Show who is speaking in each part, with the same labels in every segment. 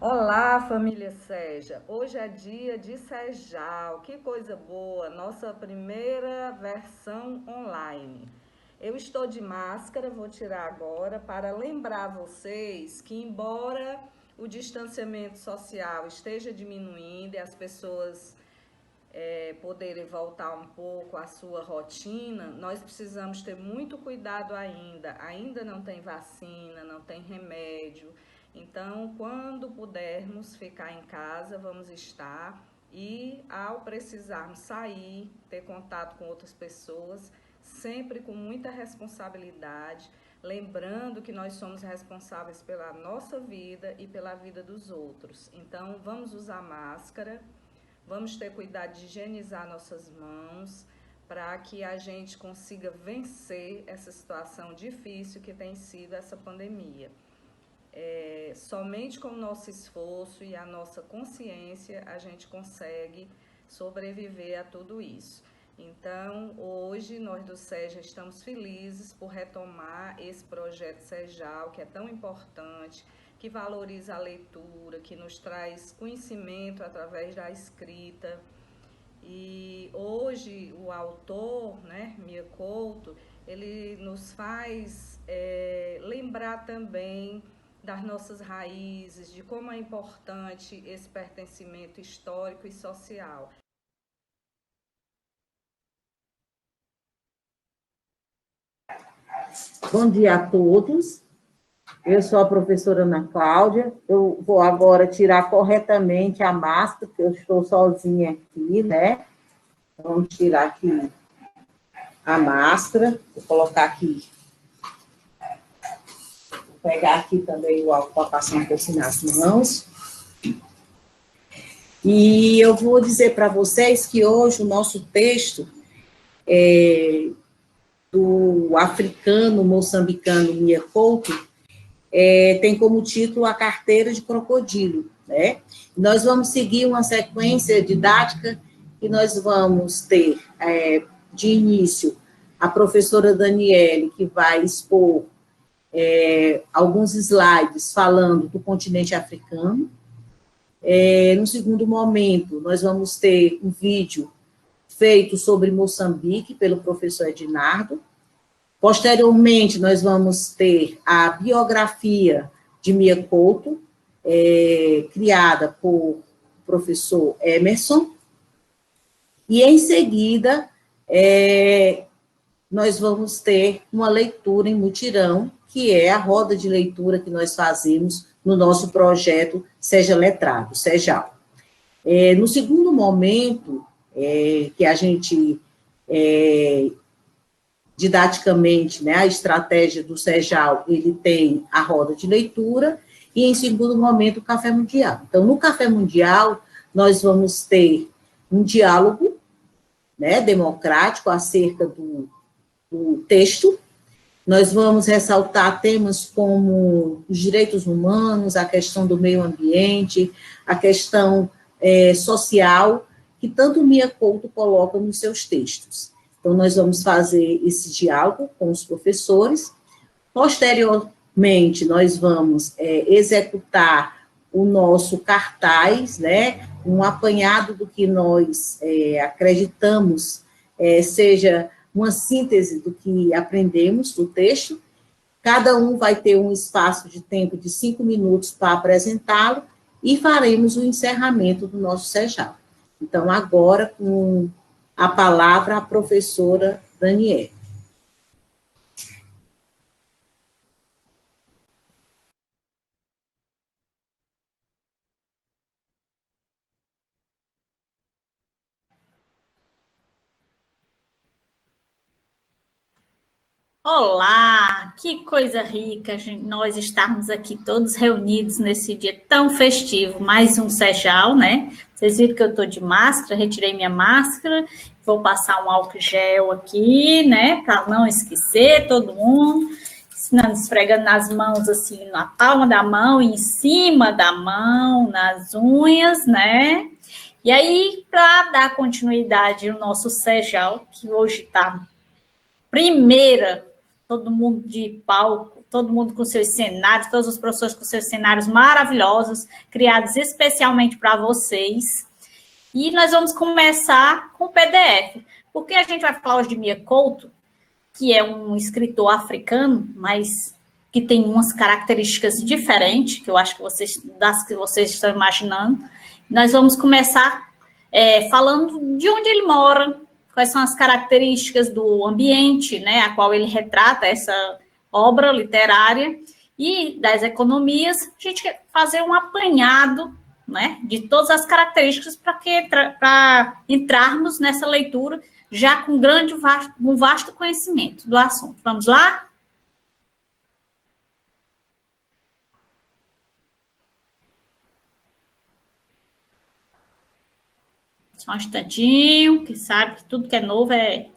Speaker 1: Olá, família Seja. Hoje é dia de Sejal. Que coisa boa, nossa primeira versão online. Eu estou de máscara, vou tirar agora para lembrar vocês que, embora o distanciamento social esteja diminuindo e as pessoas poderem voltar um pouco à sua rotina, nós precisamos ter muito cuidado ainda. Ainda não tem vacina, não tem remédio. Então, quando pudermos ficar em casa, vamos estar. E ao precisarmos sair, ter contato com outras pessoas, sempre com muita responsabilidade, lembrando que nós somos responsáveis pela nossa vida e pela vida dos outros. Então, vamos usar máscara. Vamos ter cuidado de higienizar nossas mãos para que a gente consiga vencer essa situação difícil que tem sido essa pandemia. Somente com o nosso esforço e a nossa consciência a gente consegue sobreviver a tudo isso. Então, hoje nós do SEJA estamos felizes por retomar esse projeto SEJAL, que é tão importante, que valoriza a leitura, que nos traz conhecimento através da escrita. E hoje o autor, né, Mia Couto, ele nos faz lembrar também das nossas raízes, de como é importante esse pertencimento histórico e social.
Speaker 2: Bom dia a todos. Eu sou a professora Ana Cláudia. Eu vou agora tirar corretamente a máscara, porque eu estou sozinha aqui, né? Vamos tirar aqui a máscara. Vou colocar aqui. Vou pegar aqui também o álcool para passar um pouquinho nas mãos. E eu vou dizer para vocês que hoje o nosso texto do africano moçambicano Mia Couto tem como título A Carteira de Crocodilo, né? Nós vamos seguir uma sequência didática e nós vamos ter, de início, a professora Daniele, que vai expor alguns slides falando do continente africano. No segundo momento, nós vamos ter um vídeo feito sobre Moçambique, pelo professor Ednardo. Posteriormente, nós vamos ter a biografia de Mia Couto, criada por professor Emerson, e em seguida, nós vamos ter uma leitura em mutirão, que é a roda de leitura que nós fazemos no nosso projeto Seja Letrado, SEJAL. No segundo momento, que a gente didaticamente, né, a estratégia do SEJAL, ele tem a roda de leitura, e em segundo momento o Café Mundial. Então, no Café Mundial, nós vamos ter um diálogo, né, democrático acerca do texto. Nós vamos ressaltar temas como os direitos humanos, a questão do meio ambiente, a questão social, que tanto Mia Couto coloca nos seus textos. Então, nós vamos fazer esse diálogo com os professores. Posteriormente, nós vamos executar o nosso cartaz, né, um apanhado do que nós acreditamos seja uma síntese do que aprendemos do texto. Cada um vai ter um espaço de tempo de 5 minutos para apresentá-lo e faremos o encerramento do nosso SEJAL. Então, agora, com a palavra, a professora Daniele.
Speaker 3: Olá, que coisa rica nós estarmos aqui todos reunidos nesse dia tão festivo, mais um SEJAL, né? Vocês viram que eu estou de máscara, retirei minha máscara, vou passar um álcool gel aqui, né? Para não esquecer todo mundo, ensinando, esfregando nas mãos, assim, na palma da mão, em cima da mão, nas unhas, né? E aí, para dar continuidade ao nosso SEJAL, que hoje está primeira todo mundo de palco, todo mundo com seus cenários, todos os professores com seus cenários maravilhosos, criados especialmente para vocês. E nós vamos começar com o PDF, porque a gente vai falar hoje de Mia Couto, que é um escritor africano, mas que tem umas características diferentes, que eu acho que das que vocês estão imaginando. Nós vamos começar falando de onde ele mora, quais são as características do ambiente, né, a qual ele retrata essa obra literária, e das economias. A gente quer fazer um apanhado, né, de todas as características para entrarmos nessa leitura já com um vasto conhecimento do assunto. Vamos lá? Só um instantinho, que sabe que tudo que é novo é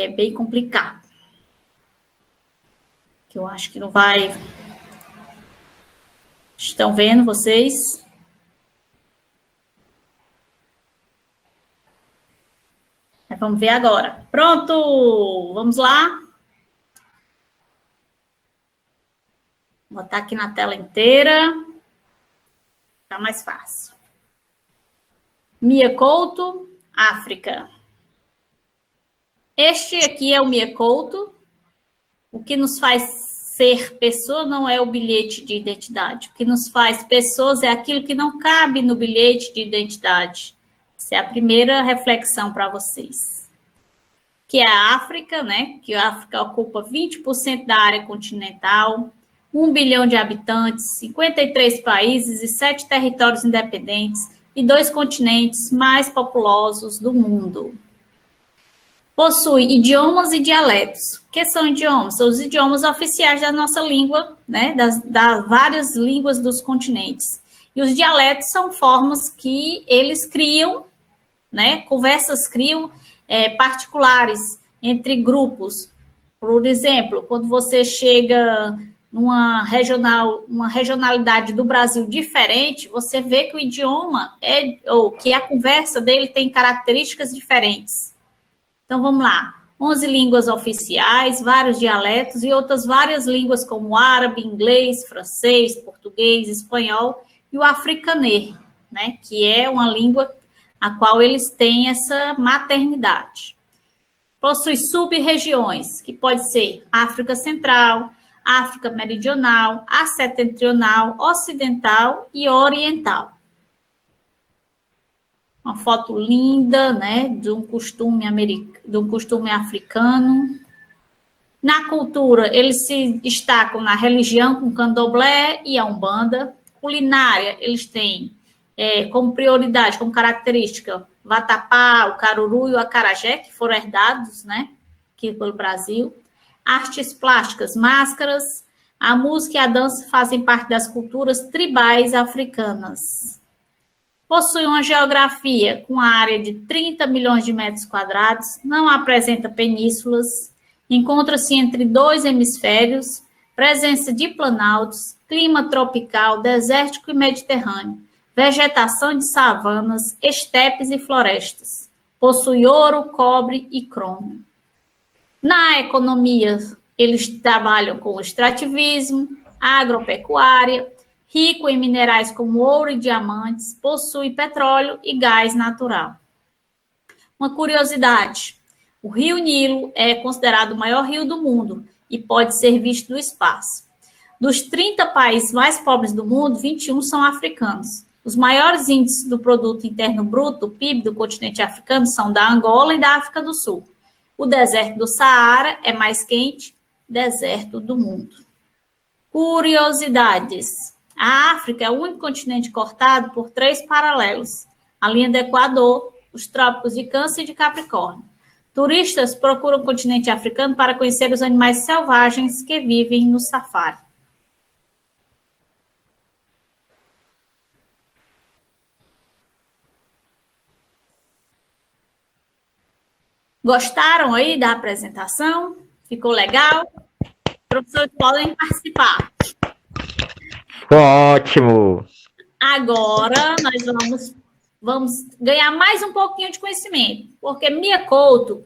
Speaker 3: bem complicado. Que eu acho que não vai... Estão vendo vocês? Vamos ver agora. Pronto! Vamos lá? Vou botar aqui na tela inteira. Tá mais fácil. Mia Couto, África. Este aqui é o Mia Couto. O que nos faz ser pessoa não é o bilhete de identidade. O que nos faz pessoas é aquilo que não cabe no bilhete de identidade. Essa é a primeira reflexão para vocês. Que é a África, né? Que a África ocupa 20% da área continental, 1 bilhão de habitantes, 53 países e 7 territórios independentes e 2 continentes mais populosos do mundo. Possui idiomas e dialetos. O que são idiomas? São os idiomas oficiais da nossa língua, né? Das várias línguas dos continentes. E os dialetos são formas que eles criam, né? Conversas criam particulares entre grupos. Por exemplo, quando você chega numa regionalidade do Brasil diferente, você vê que o idioma ou que a conversa dele tem características diferentes. Então, vamos lá. 11 línguas oficiais, vários dialetos e outras várias línguas como árabe, inglês, francês, português, espanhol e o africanê, né? Que é uma língua a qual eles têm essa maternidade. Possui sub-regiões, que pode ser África Central, África Meridional, Ásia Setentrional, Ocidental e Oriental. Uma foto linda, né, de um costume africano. Na cultura, eles se destacam na religião com candomblé e a umbanda. Culinária, eles têm como prioridade, como característica, vatapá, o caruru e o acarajé, que foram herdados, né, aqui pelo Brasil. Artes plásticas, máscaras, a música e a dança fazem parte das culturas tribais africanas. Possui uma geografia com a área de 30 milhões de metros quadrados, não apresenta penínsulas, encontra-se entre 2 hemisférios, presença de planaltos, clima tropical, desértico e mediterrâneo, vegetação de savanas, estepes e florestas. Possui ouro, cobre e cromo. Na economia, eles trabalham com extrativismo, agropecuária, rico em minerais como ouro e diamantes, possui petróleo e gás natural. Uma curiosidade, o rio Nilo é considerado o maior rio do mundo e pode ser visto do espaço. Dos 30 países mais pobres do mundo, 21 são africanos. Os maiores índices do produto interno bruto, o PIB do continente africano, são da Angola e da África do Sul. O deserto do Saara é mais quente, deserto do mundo. Curiosidades. A África é o único continente cortado por 3 paralelos. A linha do Equador, os trópicos de Câncer e de Capricórnio. Turistas procuram o continente africano para conhecer os animais selvagens que vivem no safari. Gostaram aí da apresentação? Ficou legal? Professores podem participar.
Speaker 4: Ótimo!
Speaker 3: Agora nós vamos ganhar mais um pouquinho de conhecimento, porque Mia Couto,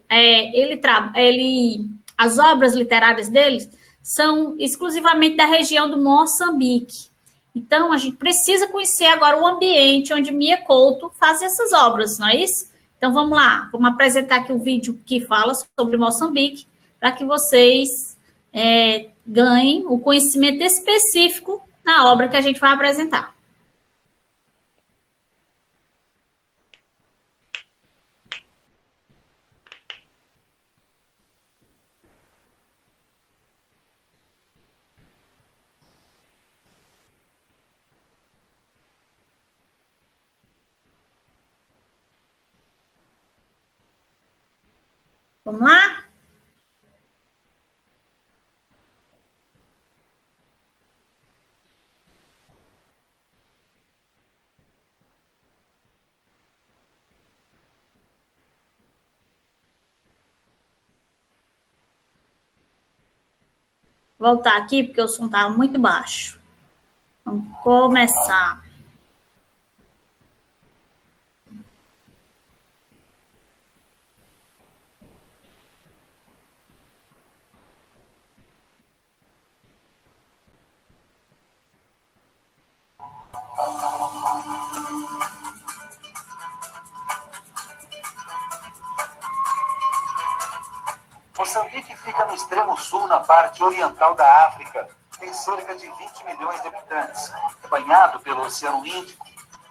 Speaker 3: as obras literárias deles são exclusivamente da região do Moçambique. Então, a gente precisa conhecer agora o ambiente onde Mia Couto faz essas obras, não é isso? Então, vamos lá, vamos apresentar aqui um vídeo que fala sobre Moçambique, para que vocês ganhem o conhecimento específico na obra que a gente vai apresentar. Vamos lá? Voltar aqui, porque o som estava muito baixo. Vamos começar.
Speaker 4: Moçambique fica no extremo sul, na parte oriental da África. Tem cerca de 20 milhões de habitantes. É banhado pelo Oceano Índico.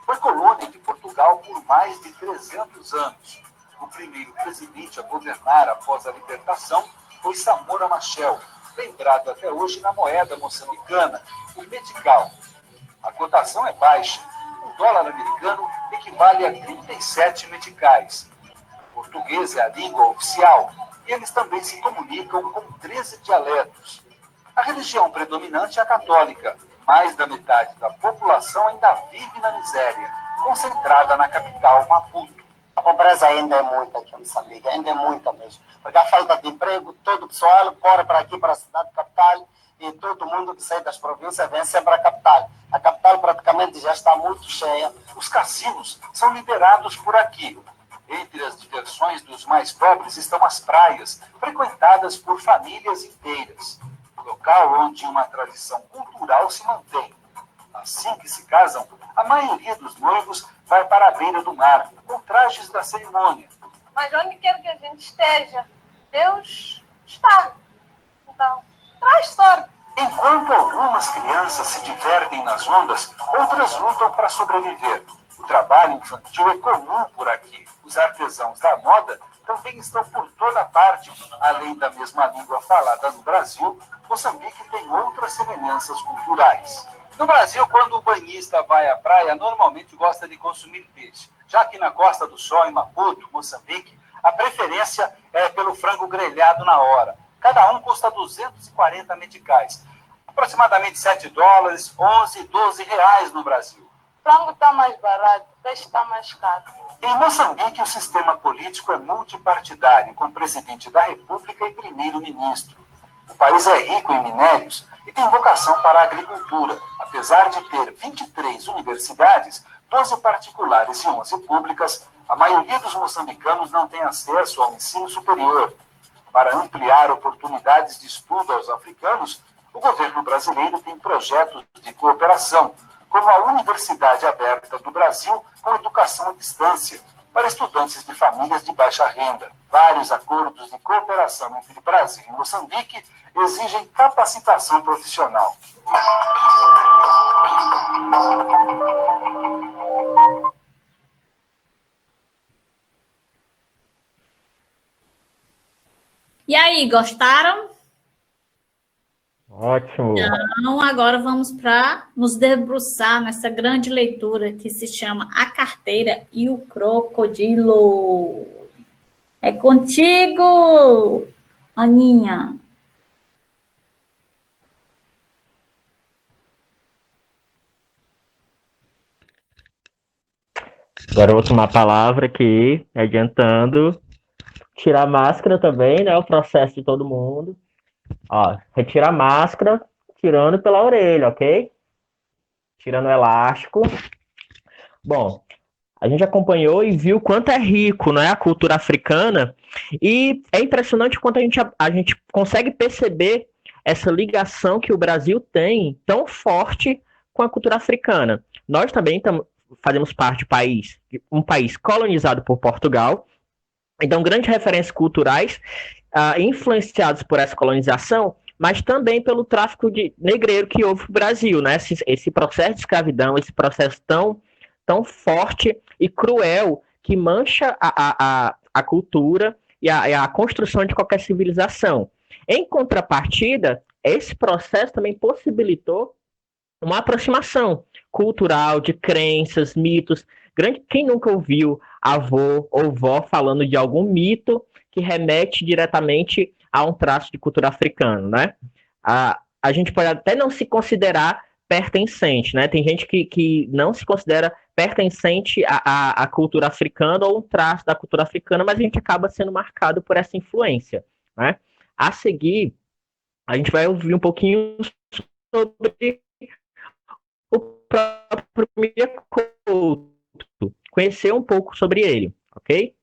Speaker 4: Foi colônia de Portugal por mais de 300 anos. O primeiro presidente a governar após a libertação foi Samora Machel, lembrado até hoje na moeda moçambicana, o metical. A cotação é baixa. O dólar americano equivale a 37 meticais. O português é a língua oficial. E eles também se comunicam com 13 dialetos. A religião predominante é a católica. Mais da metade da população ainda vive na miséria, concentrada na capital, Maputo.
Speaker 5: A pobreza ainda é muita aqui em Moçambique, ainda é muita mesmo. Porque a falta de emprego, todo o pessoal corre para aqui, para a cidade capital, e todo mundo que sai das províncias vem sempre à capital. A capital praticamente já está muito cheia.
Speaker 4: Os cassinos são liberados por aqui. Entre as diversões dos mais pobres estão as praias, frequentadas por famílias inteiras. Local onde uma tradição cultural se mantém. Assim que se casam, a maioria dos noivos vai para a beira do mar, com trajes da cerimônia.
Speaker 6: Mas onde quer que a gente esteja, Deus está. Então, traz sorte.
Speaker 4: Enquanto algumas crianças se divertem nas ondas, outras lutam para sobreviver. O trabalho infantil é comum por aqui. Os artesãos da moda também estão por toda parte. Além da mesma língua falada no Brasil, Moçambique tem outras semelhanças culturais. No Brasil, quando o banhista vai à praia, normalmente gosta de consumir peixe. Já que na Costa do Sol, em Maputo, Moçambique, a preferência é pelo frango grelhado na hora. Cada um custa 240 meticais. Aproximadamente 7 dólares, 11, 12 reais no Brasil.
Speaker 6: O frango está mais barato, o peixe está mais caro.
Speaker 4: Em Moçambique, o sistema político é multipartidário, com presidente da República e primeiro-ministro. O país é rico em minérios e tem vocação para a agricultura. Apesar de ter 23 universidades, 12 particulares e 11 públicas, a maioria dos moçambicanos não tem acesso ao ensino superior. Para ampliar oportunidades de estudo aos africanos, o governo brasileiro tem projetos de cooperação, como a Universidade Aberta do Brasil com educação à distância, para estudantes de famílias de baixa renda. Vários acordos de cooperação entre Brasil e Moçambique exigem capacitação profissional.
Speaker 3: E aí, gostaram?
Speaker 7: Ótimo.
Speaker 3: Então, agora vamos para nos debruçar nessa grande leitura que se chama A Carteira e o Crocodilo. É contigo, Aninha.
Speaker 7: Agora eu vou tomar a palavra aqui, adiantando. Tirar a máscara também, né? O processo de todo mundo. Ó, retira a máscara, tirando pela orelha, ok? Tirando o elástico. Bom, A gente acompanhou e viu quanto é rico, né, a cultura africana, e é impressionante quanto a gente consegue perceber essa ligação que o Brasil tem tão forte com a cultura africana. Nós também fazemos parte de um país colonizado por Portugal, então grandes referências culturais influenciados por essa colonização, mas também pelo tráfico de negreiro que houve no Brasil, né? Esse processo de escravidão, esse processo tão forte e cruel que mancha a cultura e a construção de qualquer civilização. Em contrapartida, esse processo também possibilitou uma aproximação cultural de crenças, mitos. Quem nunca ouviu avô ou vó falando de algum mito que remete diretamente a um traço de cultura africana, né? A gente pode até não se considerar pertencente, né? Tem gente que não se considera pertencente à cultura africana ou um traço da cultura africana, mas a gente acaba sendo marcado por essa influência, né? A seguir, a gente vai ouvir um pouquinho sobre o próprio Mia Couto, conhecer um pouco sobre ele, ok?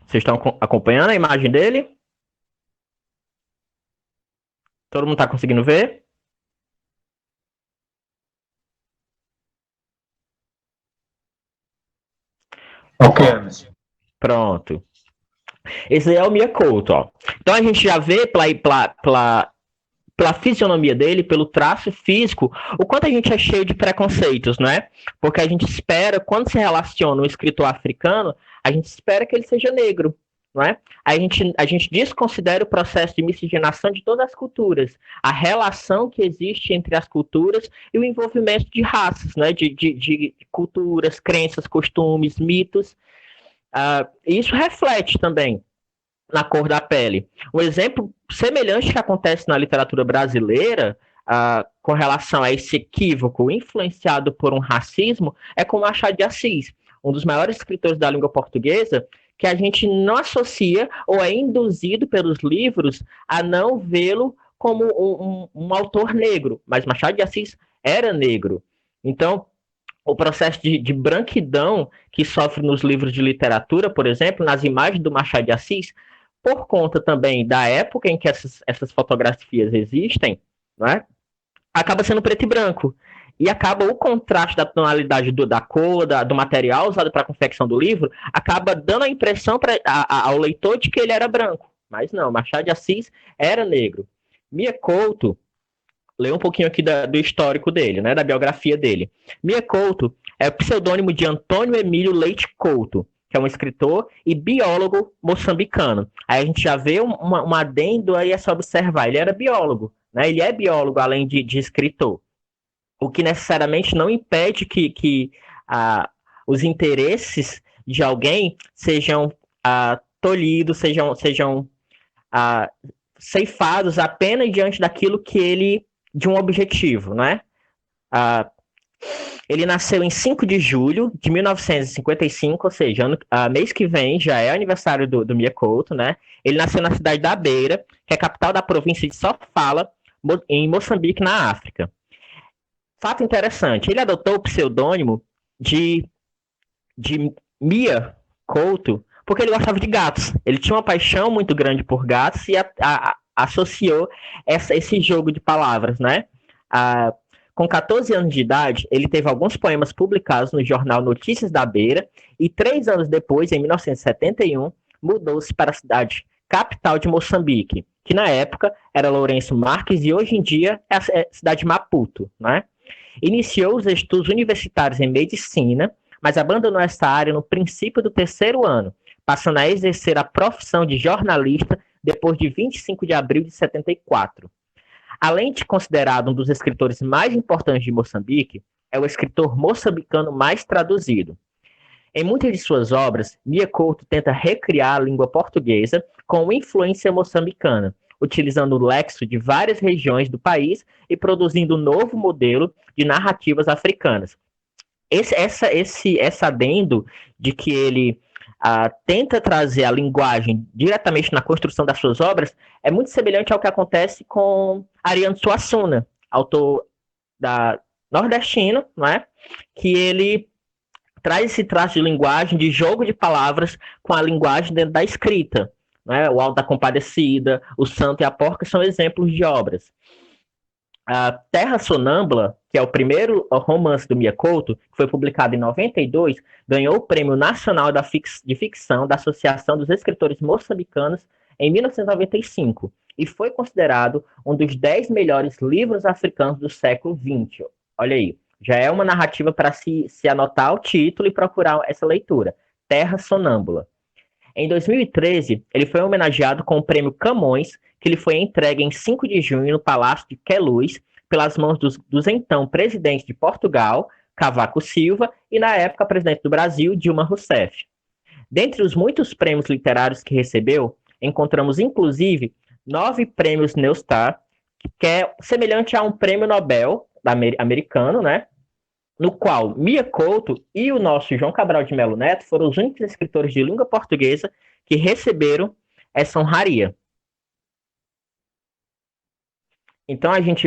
Speaker 7: Vocês estão acompanhando a imagem dele? Todo mundo está conseguindo ver?
Speaker 8: Ok, Anderson.
Speaker 7: Pronto. Esse aí é o Mia Couto, ó. Então a gente já vê pela fisionomia dele, pelo traço físico, o quanto a gente é cheio de preconceitos, né? Porque a gente espera, quando se relaciona um escritor africano, a gente espera que ele seja negro, não é? A gente desconsidera o processo de miscigenação de todas as culturas, a relação que existe entre as culturas e o envolvimento de raças, né? De culturas, crenças, costumes, mitos. Isso reflete também na cor da pele. Um exemplo semelhante que acontece na literatura brasileira, com relação a esse equívoco influenciado por um racismo, é com Machado de Assis, um dos maiores escritores da língua portuguesa, que a gente não associa ou é induzido pelos livros a não vê-lo como um autor negro, mas Machado de Assis era negro. Então, o processo de branquidão que sofre nos livros de literatura, por exemplo, nas imagens do Machado de Assis, por conta também da época em que essas fotografias existem, não é? Acaba sendo preto e branco. E acaba o contraste da tonalidade da cor, do material usado para a confecção do livro, acaba dando a impressão ao leitor de que ele era branco. Mas não, Machado de Assis era negro. Mia Couto, lê um pouquinho aqui do histórico dele, né, da biografia dele. Mia Couto é o pseudônimo de Antônio Emílio Leite Couto, que é um escritor e biólogo moçambicano. Aí a gente já vê um adendo aí a se observar. Ele era biólogo, né? Ele é biólogo além de escritor. O que necessariamente não impede que os interesses de alguém sejam tolhidos, sejam ceifados apenas diante daquilo que ele... de um objetivo, né? Ele nasceu em 5 de julho de 1955, ou seja, mês que vem já é aniversário do Mia Couto, né? Ele nasceu na cidade da Beira, que é a capital da província de Sofala, em Moçambique, na África. Fato interessante, ele adotou o pseudônimo de Mia Couto porque ele gostava de gatos. Ele tinha uma paixão muito grande por gatos e associou esse jogo de palavras, né? Com 14 anos de idade, ele teve alguns poemas publicados no jornal Notícias da Beira e 3 anos depois, em 1971, mudou-se para a cidade capital de Moçambique, que na época era Lourenço Marques e hoje em dia é a cidade de Maputo, né? Iniciou os estudos universitários em medicina, mas abandonou essa área no princípio do 3º ano, passando a exercer a profissão de jornalista depois de 25 de abril de 74. Além de considerado um dos escritores mais importantes de Moçambique, é o escritor moçambicano mais traduzido. Em muitas de suas obras, Mia Couto tenta recriar a língua portuguesa com influência moçambicana, utilizando o léxico de várias regiões do país e produzindo um novo modelo de narrativas africanas. Esse adendo de que ele tenta trazer a linguagem diretamente na construção das suas obras é muito semelhante ao que acontece com Ariano Suassuna, autor nordestino, não é? Que ele traz esse traço de linguagem, de jogo de palavras com a linguagem dentro da escrita. Né? O Alto da Compadecida, O Santo e a Porca são exemplos de obras. A Terra Sonâmbula, que é o primeiro romance do Mia Couto, que foi publicado em 92, ganhou o Prêmio Nacional de Ficção da Associação dos Escritores Moçambicanos em 1995 e foi considerado um dos 10 melhores livros africanos do século XX. Olha aí, já é uma narrativa para se anotar o título e procurar essa leitura. Terra Sonâmbula. Em 2013, ele foi homenageado com o Prêmio Camões, que lhe foi entregue em 5 de junho no Palácio de Queluz, pelas mãos dos então presidentes de Portugal, Cavaco Silva, e na época presidente do Brasil, Dilma Rousseff. Dentre os muitos prêmios literários que recebeu, encontramos inclusive 9 prêmios Neustar, que é semelhante a um prêmio Nobel americano, né? No qual Mia Couto e o nosso João Cabral de Melo Neto foram os únicos escritores de língua portuguesa que receberam essa honraria. Então a gente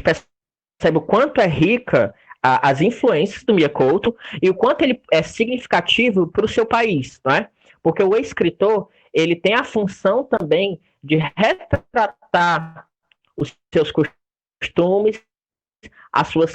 Speaker 7: percebe o quanto é rica as influências do Mia Couto e o quanto ele é significativo para o seu país, não é? Porque o escritor, ele tem a função também de retratar os seus costumes, as suas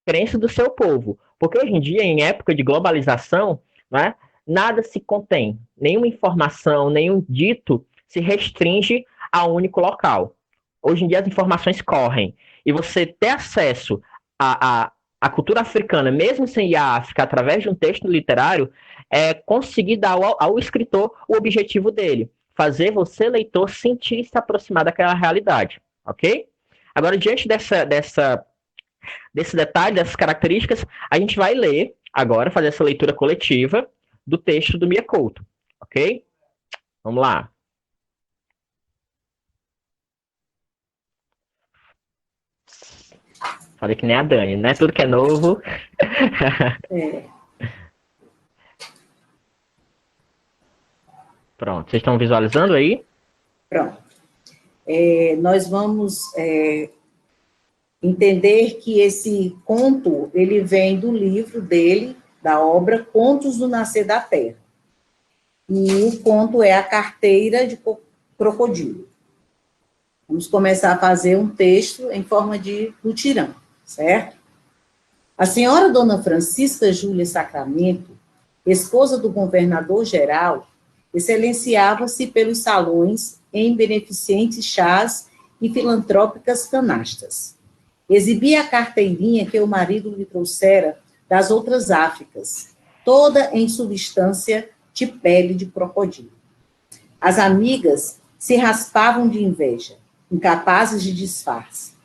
Speaker 7: crenças do seu povo. Porque hoje em dia, em época de globalização, né, nada se contém, nenhuma informação, nenhum dito se restringe a um único local. Hoje em dia as informações correm. E você ter acesso à cultura africana, mesmo sem ir à África, através de um texto literário, é conseguir dar ao escritor o objetivo dele. Fazer você, leitor, sentir e se aproximar daquela realidade. Ok? Agora, diante desse detalhe, dessas características, a gente vai ler agora, fazer essa leitura coletiva do texto do Mia Couto. Ok? Vamos lá. Falei que nem a Dani, né? Tudo que é novo. Pronto, vocês estão visualizando aí?
Speaker 2: Pronto. Nós vamos entender que esse conto, ele vem do livro dele, da obra Contos do Nascer da Terra. E o conto é A Carteira de Crocodilo. Vamos começar a fazer um texto em forma de mutirão, certo? A senhora Dona Francisca Júlia Sacramento, esposa do governador-geral, excelênciava-se pelos salões em beneficentes chás e filantrópicas canastas. Exibia a carteirinha que o marido lhe trouxera das outras Áfricas, toda em substância de pele de crocodilo. As amigas se raspavam de inveja, incapazes de disfarce.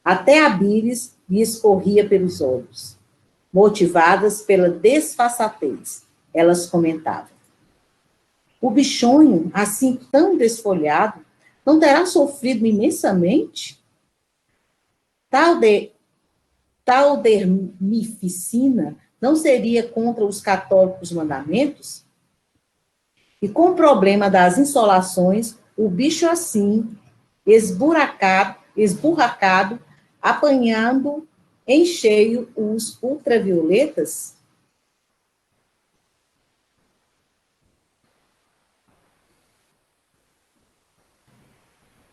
Speaker 2: Até a bílis lhe escorria pelos olhos. Motivadas pela desfaçatez, elas comentavam: o bichonho, assim tão desfolhado, não terá sofrido imensamente? Tal dermificina não seria contra os católicos mandamentos? E com o problema das insolações, o bicho assim, esburracado, apanhando em cheio os ultravioletas?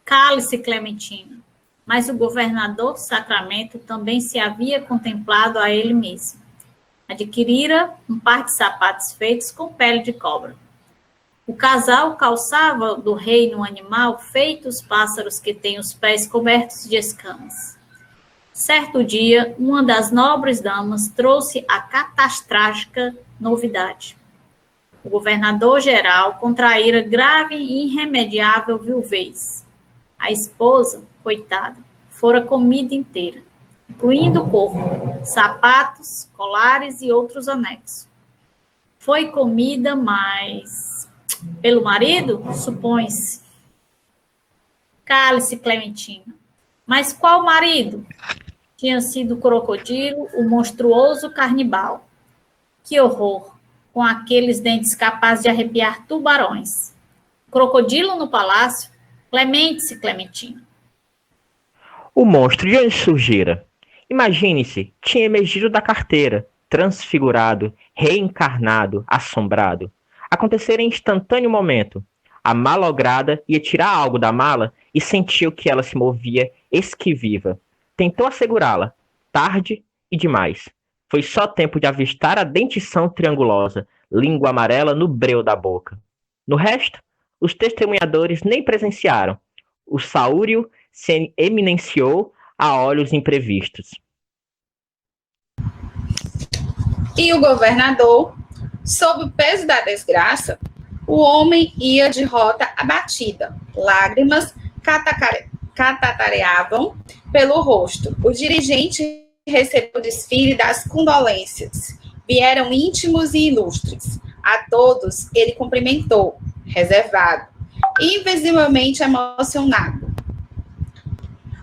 Speaker 3: Cale-se, Clementina. Mas o governador Sacramento também se havia contemplado a ele mesmo. Adquirira um par de sapatos feitos com pele de cobra. O casal calçava do reino animal feito os pássaros que têm os pés cobertos de escamas. Certo dia, uma das nobres damas trouxe a catastrágica novidade. O governador-geral contraíra grave e irremediável viuvez. A esposa, coitada, fora comida inteira, incluindo o corpo, sapatos, colares e outros anexos. Foi comida, mas pelo marido, supõe-se. Cale-se, Clementina. Mas qual marido? Tinha sido o crocodilo, o monstruoso carnibal. Que horror! Com aqueles dentes capazes de arrepiar tubarões. Crocodilo no palácio? Clemente-se, Clementina.
Speaker 7: O monstro de onde surgira? Imagine-se, tinha emergido da carteira, transfigurado, reencarnado, assombrado. Acontecera em instantâneo momento. A malograda ia tirar algo da mala e sentiu que ela se movia esquiviva. Tentou assegurá-la. Tarde e demais. Foi só tempo de avistar a dentição triangulosa, língua amarela no breu da boca. No resto, os testemunhadores nem presenciaram. O saúrio se eminenciou a olhos imprevistos.
Speaker 9: E o governador, sob o peso da desgraça, o homem ia de rota abatida. Lágrimas catatareavam pelo rosto. O dirigente recebeu o desfile das condolências. Vieram íntimos e ilustres. A todos ele cumprimentou, reservado, invisivelmente emocionado.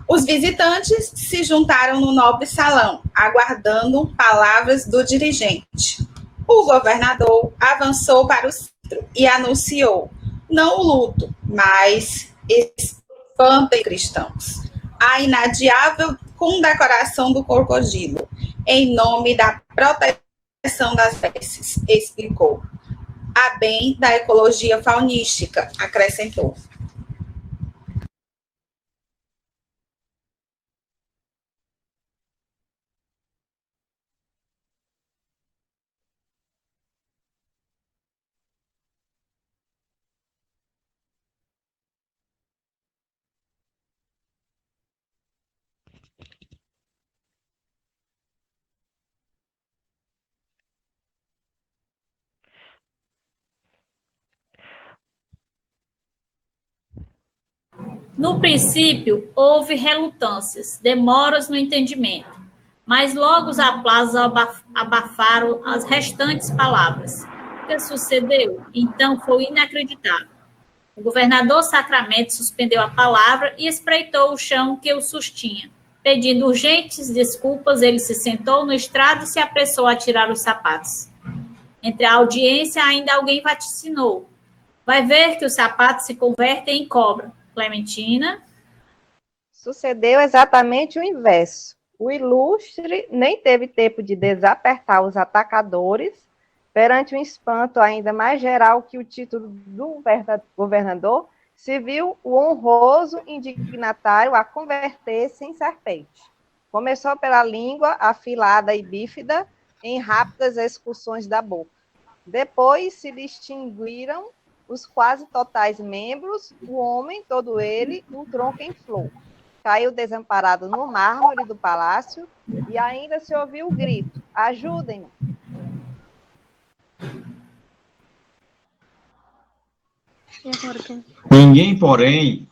Speaker 9: Os visitantes se juntaram no nobre salão, aguardando palavras do dirigente. O governador avançou para o centro e anunciou, não o luto, mas espantem cristãos. A inadiável condecoração do crocodilo, em nome da proteção das espécies, explicou. A bem da ecologia faunística, acrescentou.
Speaker 3: No princípio, houve relutâncias, demoras no entendimento, mas logo os aplausos abafaram as restantes palavras. O que sucedeu? Então foi inacreditável. O governador Sacramento suspendeu a palavra e espreitou o chão que o sustinha. Pedindo urgentes desculpas, ele se sentou no estrado e se apressou a tirar os sapatos. Entre a audiência, ainda alguém vaticinou. Vai ver que os sapatos se convertem em cobra. Clementina.
Speaker 10: Sucedeu exatamente o inverso. O ilustre nem teve tempo de desapertar os atacadores perante um espanto ainda mais geral que o título do governador, se viu o honroso indignatário a converter-se em serpente. Começou pela língua afilada e bífida em rápidas excursões da boca. Depois se distinguiram os quase totais membros, o homem, todo ele, um tronco em flor. Caiu desamparado no mármore do palácio e ainda se ouviu o grito: ajudem-me!
Speaker 8: Ninguém, porém,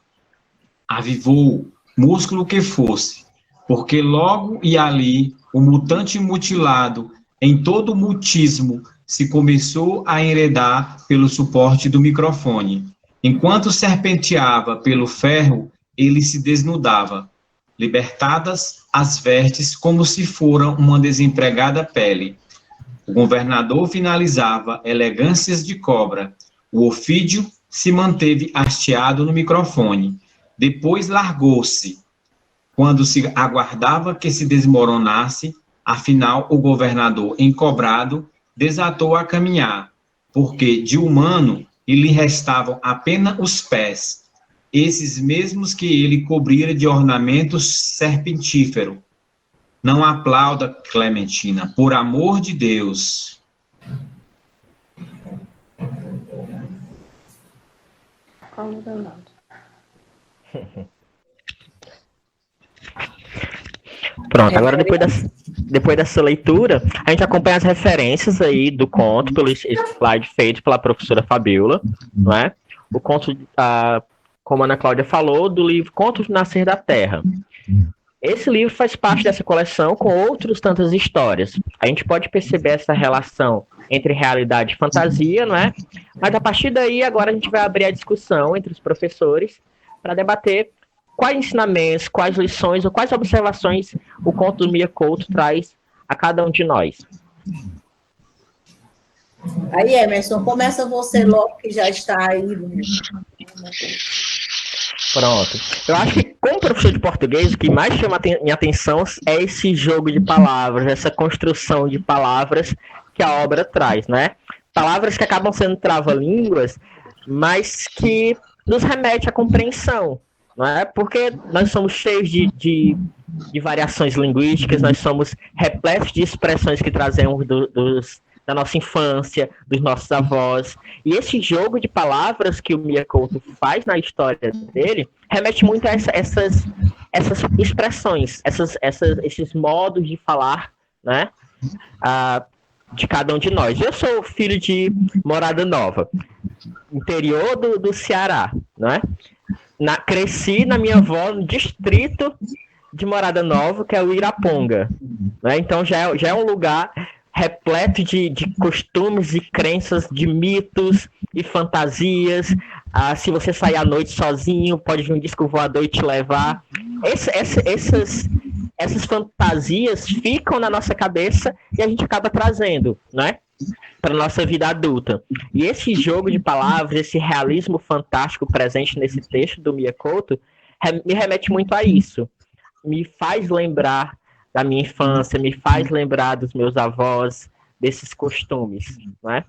Speaker 8: avivou músculo que fosse, porque logo e ali o mutante mutilado, em todo o mutismo, se começou a enredar pelo suporte do microfone. Enquanto serpenteava pelo ferro, ele se desnudava, libertadas as vestes como se foram uma desempregada pele. O governador finalizava elegâncias de cobra. O ofídio se manteve hasteado no microfone. Depois largou-se, quando se aguardava que se desmoronasse. Afinal, o governador, encobrado, desatou a caminhar, porque de humano lhe restavam apenas os pés, esses mesmos que ele cobrira de ornamentos serpentíferos. Não aplauda, Clementina, por amor de Deus.
Speaker 7: Pronto, agora depois dessa leitura, a gente acompanha as referências aí do conto, pelo slide feito pela professora Fabiola, não é? O conto, como a Ana Cláudia falou, do livro Contos do Nascer da Terra. Esse livro faz parte dessa coleção com outras tantas histórias. A gente pode perceber essa relação entre realidade e fantasia, não é? Mas a partir daí, agora a gente vai abrir a discussão entre os professores para debater quais ensinamentos, quais lições ou quais observações o conto do Mia Couto traz a cada um de nós.
Speaker 2: Aí, Emerson, começa você logo, que já está aí.
Speaker 7: Pronto. Eu acho que, como professor de português, o que mais chama minha atenção é esse jogo de palavras, essa construção de palavras que a obra traz, né? Palavras que acabam sendo trava-línguas, mas que nos remete à compreensão, não é? Porque nós somos cheios de variações linguísticas, nós somos repletos de expressões que trazemos da nossa infância, dos nossos avós. E esse jogo de palavras que o Mia Couto faz na história dele remete muito a essas expressões, esses modos de falar, né? De cada um de nós. Eu sou filho de Morada Nova, interior do Ceará, né? Cresci na minha avó no distrito de Morada Nova, que é o Iraponga, né? Então já é um lugar repleto de costumes e crenças, de mitos e fantasias. Se você sair à noite sozinho, pode vir um disco voador e te levar. Essas fantasias ficam na nossa cabeça e a gente acaba trazendo, né, para a nossa vida adulta. E esse jogo de palavras, esse realismo fantástico presente nesse texto do Mia Couto, me remete muito a isso. Me faz lembrar da minha infância, me faz lembrar dos meus avós, desses costumes, né?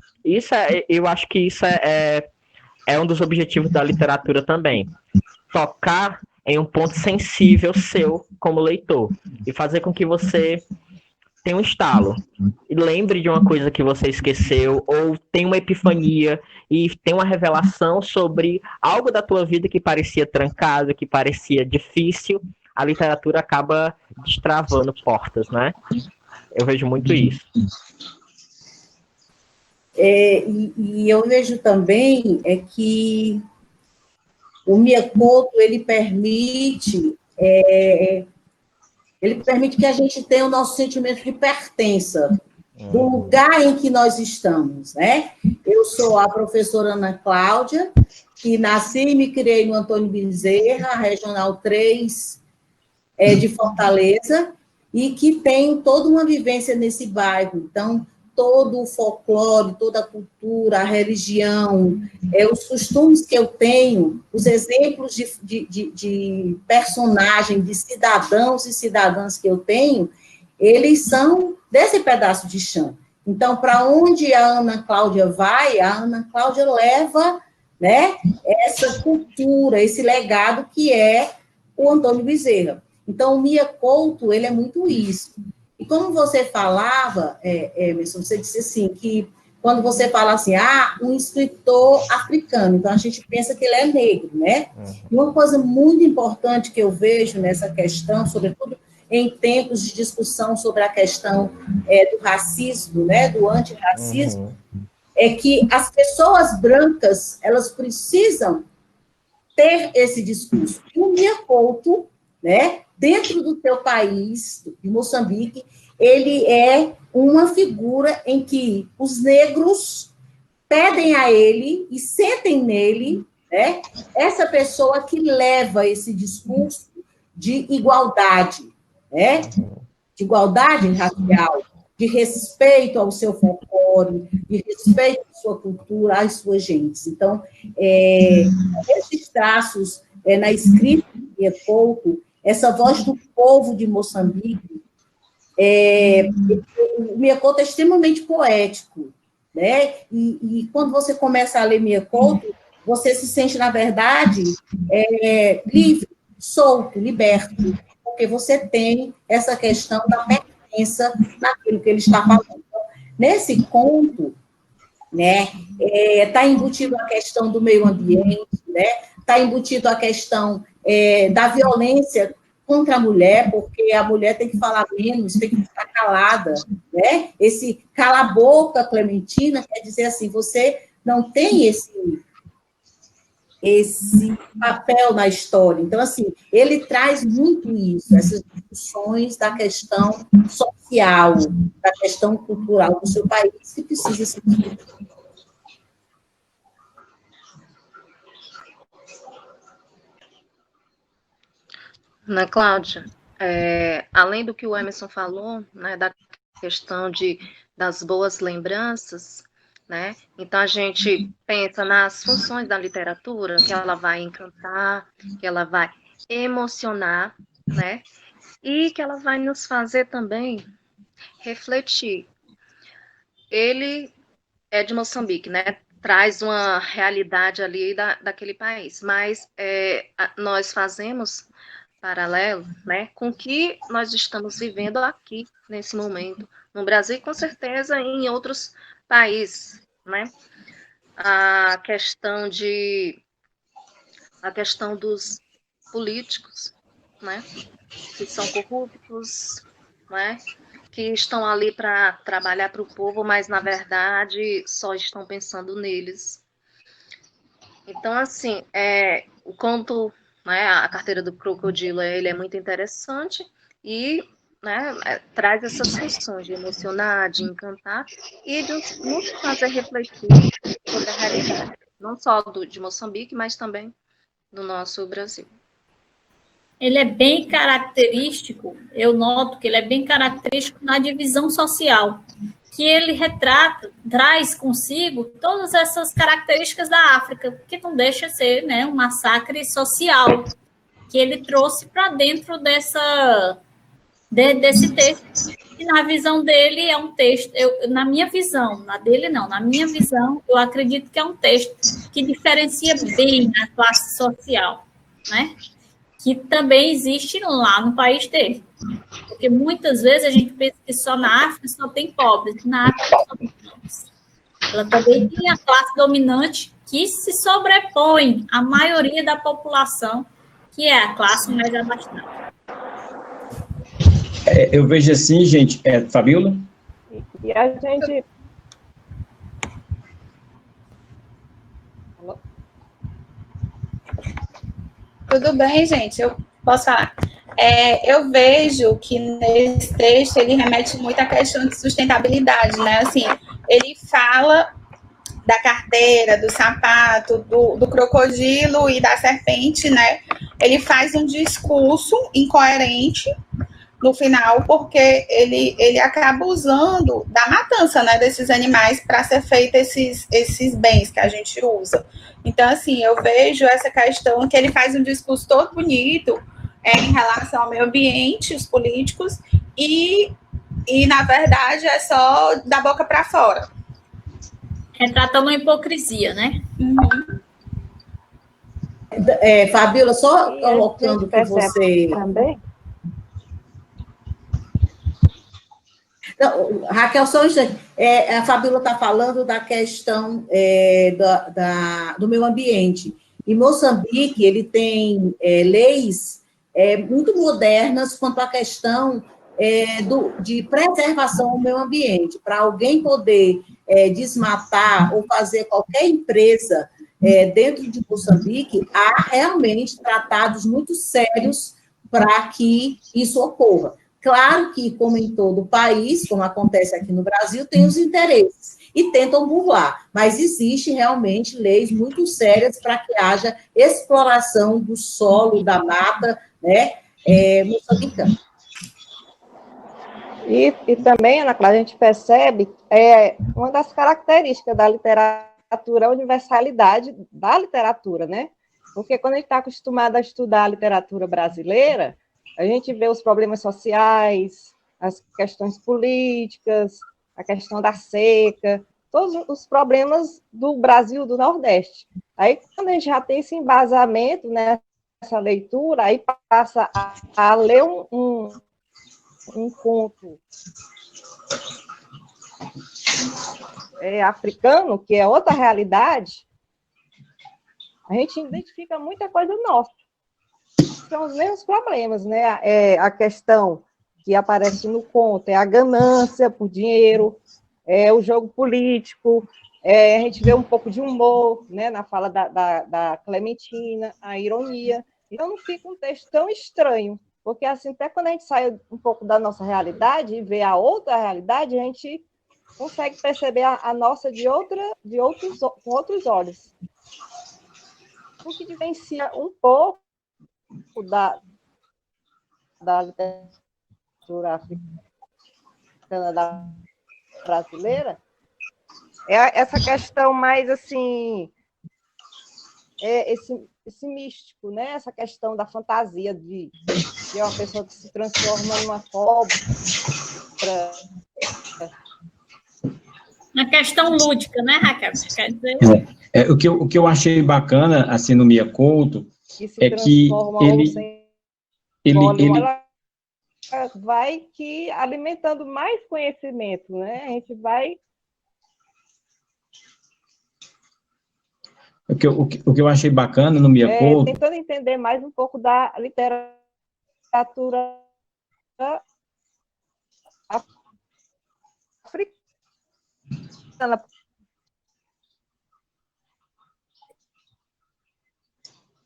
Speaker 7: Eu acho que isso é um dos objetivos da literatura também. Tocar em um ponto sensível seu como leitor e fazer com que você tenha um estalo e lembre de uma coisa que você esqueceu ou tenha uma epifania e tenha uma revelação sobre algo da tua vida que parecia trancado, que parecia difícil. A literatura acaba destravando portas, né? Eu vejo muito isso.
Speaker 2: E eu vejo também que o Mia Couto, ele permite que a gente tenha o nosso sentimento de pertença do lugar em que nós estamos, né? Eu sou a professora Ana Cláudia, que nasci e me criei no Antônio Bezerra, Regional 3, de Fortaleza, e que tenho toda uma vivência nesse bairro. Então, todo o folclore, toda a cultura, a religião, os costumes que eu tenho, os exemplos de personagem, de cidadãos e cidadãs que eu tenho, eles são desse pedaço de chão. Então, para onde a Ana Cláudia vai, a Ana Cláudia leva, né, essa cultura, esse legado que é o Antônio Bezerra. Então, o Mia Couto, ele é muito isso. E como você falava, Emerson, você disse assim, que quando você fala assim, um escritor africano, então a gente pensa que ele é negro, né? E uma coisa muito importante que eu vejo nessa questão, sobretudo em tempos de discussão sobre a questão do racismo, né, do antirracismo, é que as pessoas brancas, elas precisam ter esse discurso. E o Mia Couto, né, dentro do seu país, de Moçambique, ele é uma figura em que os negros pedem a ele e sentem nele, né, essa pessoa que leva esse discurso de igualdade, né, de igualdade racial, de respeito ao seu folclore, de respeito à sua cultura, às suas gentes. Então, esses traços na escrita de Mia Couto, essa voz do povo de Moçambique, o Mia Couto é extremamente poético, né? E quando você começa a ler Mia Couto, você se sente, na verdade, livre, solto, liberto, porque você tem essa questão da pertença naquilo que ele está falando. Nesse conto, né, está embutido a questão do meio ambiente, né? Está embutido a questão da violência contra a mulher, porque a mulher tem que falar menos, tem que ficar calada, né? Esse cala a boca, Clementina, quer dizer assim, você não tem esse papel na história. Então, assim, ele traz muito isso, essas discussões da questão social, da questão cultural do seu país, que precisa ser discutida.
Speaker 11: Ana Cláudia, além do que o Emerson falou, né, da questão das boas lembranças, né, então a gente pensa nas funções da literatura, que ela vai encantar, que ela vai emocionar, né? E que ela vai nos fazer também refletir. Ele é de Moçambique, né? Traz uma realidade ali daquele país, mas nós fazemos paralelo, né, com o que nós estamos vivendo aqui nesse momento no Brasil e com certeza em outros países, né? A questão dos políticos, né, que são corruptos, né, que estão ali para trabalhar para o povo, mas na verdade só estão pensando neles. Então, assim, o conto, né, a carteira do crocodilo, ele é muito interessante e, né, traz essas funções de emocionar, de encantar e de nos fazer refletir sobre a realidade, não só de Moçambique, mas também do nosso Brasil.
Speaker 3: Ele é bem característico, eu noto que ele é bem característico na divisão social, que ele retrata, traz consigo todas essas características da África, que não deixa de ser, né, um massacre social, que ele trouxe para dentro desse texto. E na visão dele é um texto, na minha visão, na dele não, na minha visão, eu acredito que é um texto que diferencia bem a classe social, né? Que também existe lá no país dele. Porque muitas vezes a gente pensa que só na África só tem pobres, na África só tem pobres. Ela também tem a classe dominante que se sobrepõe à maioria da população, que é a classe mais abastada.
Speaker 8: Eu vejo assim, gente, Fabíola?
Speaker 10: E a gente...
Speaker 9: Tudo bem, gente, eu posso falar. Eu vejo que nesse texto ele remete muito à questão de sustentabilidade, né? Assim, ele fala da carteira, do sapato, do crocodilo e da serpente, né? Ele faz um discurso incoerente no final, porque ele acaba usando da matança, né, desses animais para ser feito esses bens que a gente usa. Então, assim, eu vejo essa questão que ele faz um discurso todo bonito em relação ao meio ambiente, os políticos, e na verdade é só da boca para fora.
Speaker 3: Retratando uma hipocrisia, né?
Speaker 9: Uhum.
Speaker 2: Fabíola, só colocando que você...
Speaker 10: Também?
Speaker 2: Não, Raquel, só a Fabíola está falando da questão do meio ambiente. Em Moçambique, ele tem leis muito modernas quanto à questão de preservação do meio ambiente. Para alguém poder desmatar ou fazer qualquer empresa dentro de Moçambique, há realmente tratados muito sérios para que isso ocorra. Claro que, como em todo o país, como acontece aqui no Brasil, tem os interesses e tentam burlar, mas existem realmente leis muito sérias para que haja exploração do solo, da mata, né, moçambicana.
Speaker 10: E também, Ana Clara, a gente percebe uma das características da literatura, a universalidade da literatura, né? Porque quando a gente está acostumado a estudar a literatura brasileira, a gente vê os problemas sociais, as questões políticas, a questão da seca, todos os problemas do Brasil, do Nordeste. Aí, quando a gente já tem esse embasamento, né, essa leitura, aí passa a ler um conto africano, que é outra realidade, a gente identifica muita coisa nossa. São os mesmos problemas, né? A questão que aparece no conto é a ganância por dinheiro, o jogo político, a gente vê um pouco de humor, né, na fala da Clementina, a ironia. Então, não fica um texto tão estranho, porque assim, até quando a gente sai um pouco da nossa realidade e vê a outra realidade, a gente consegue perceber a nossa com outros olhos. O que diferencia um pouco da literatura africana brasileira é essa questão mais assim, esse esse místico, né? Essa questão da fantasia de uma pessoa que se transforma numa cobra.
Speaker 3: Uma questão lúdica, né, Raquel? Quer dizer...
Speaker 8: O que eu achei bacana, assim, no Mia Couto, é que
Speaker 10: ela vai que alimentando mais conhecimento, né? A gente vai...
Speaker 8: O que eu achei bacana no Mia Couto...
Speaker 10: Tentando entender mais um pouco da literatura africana.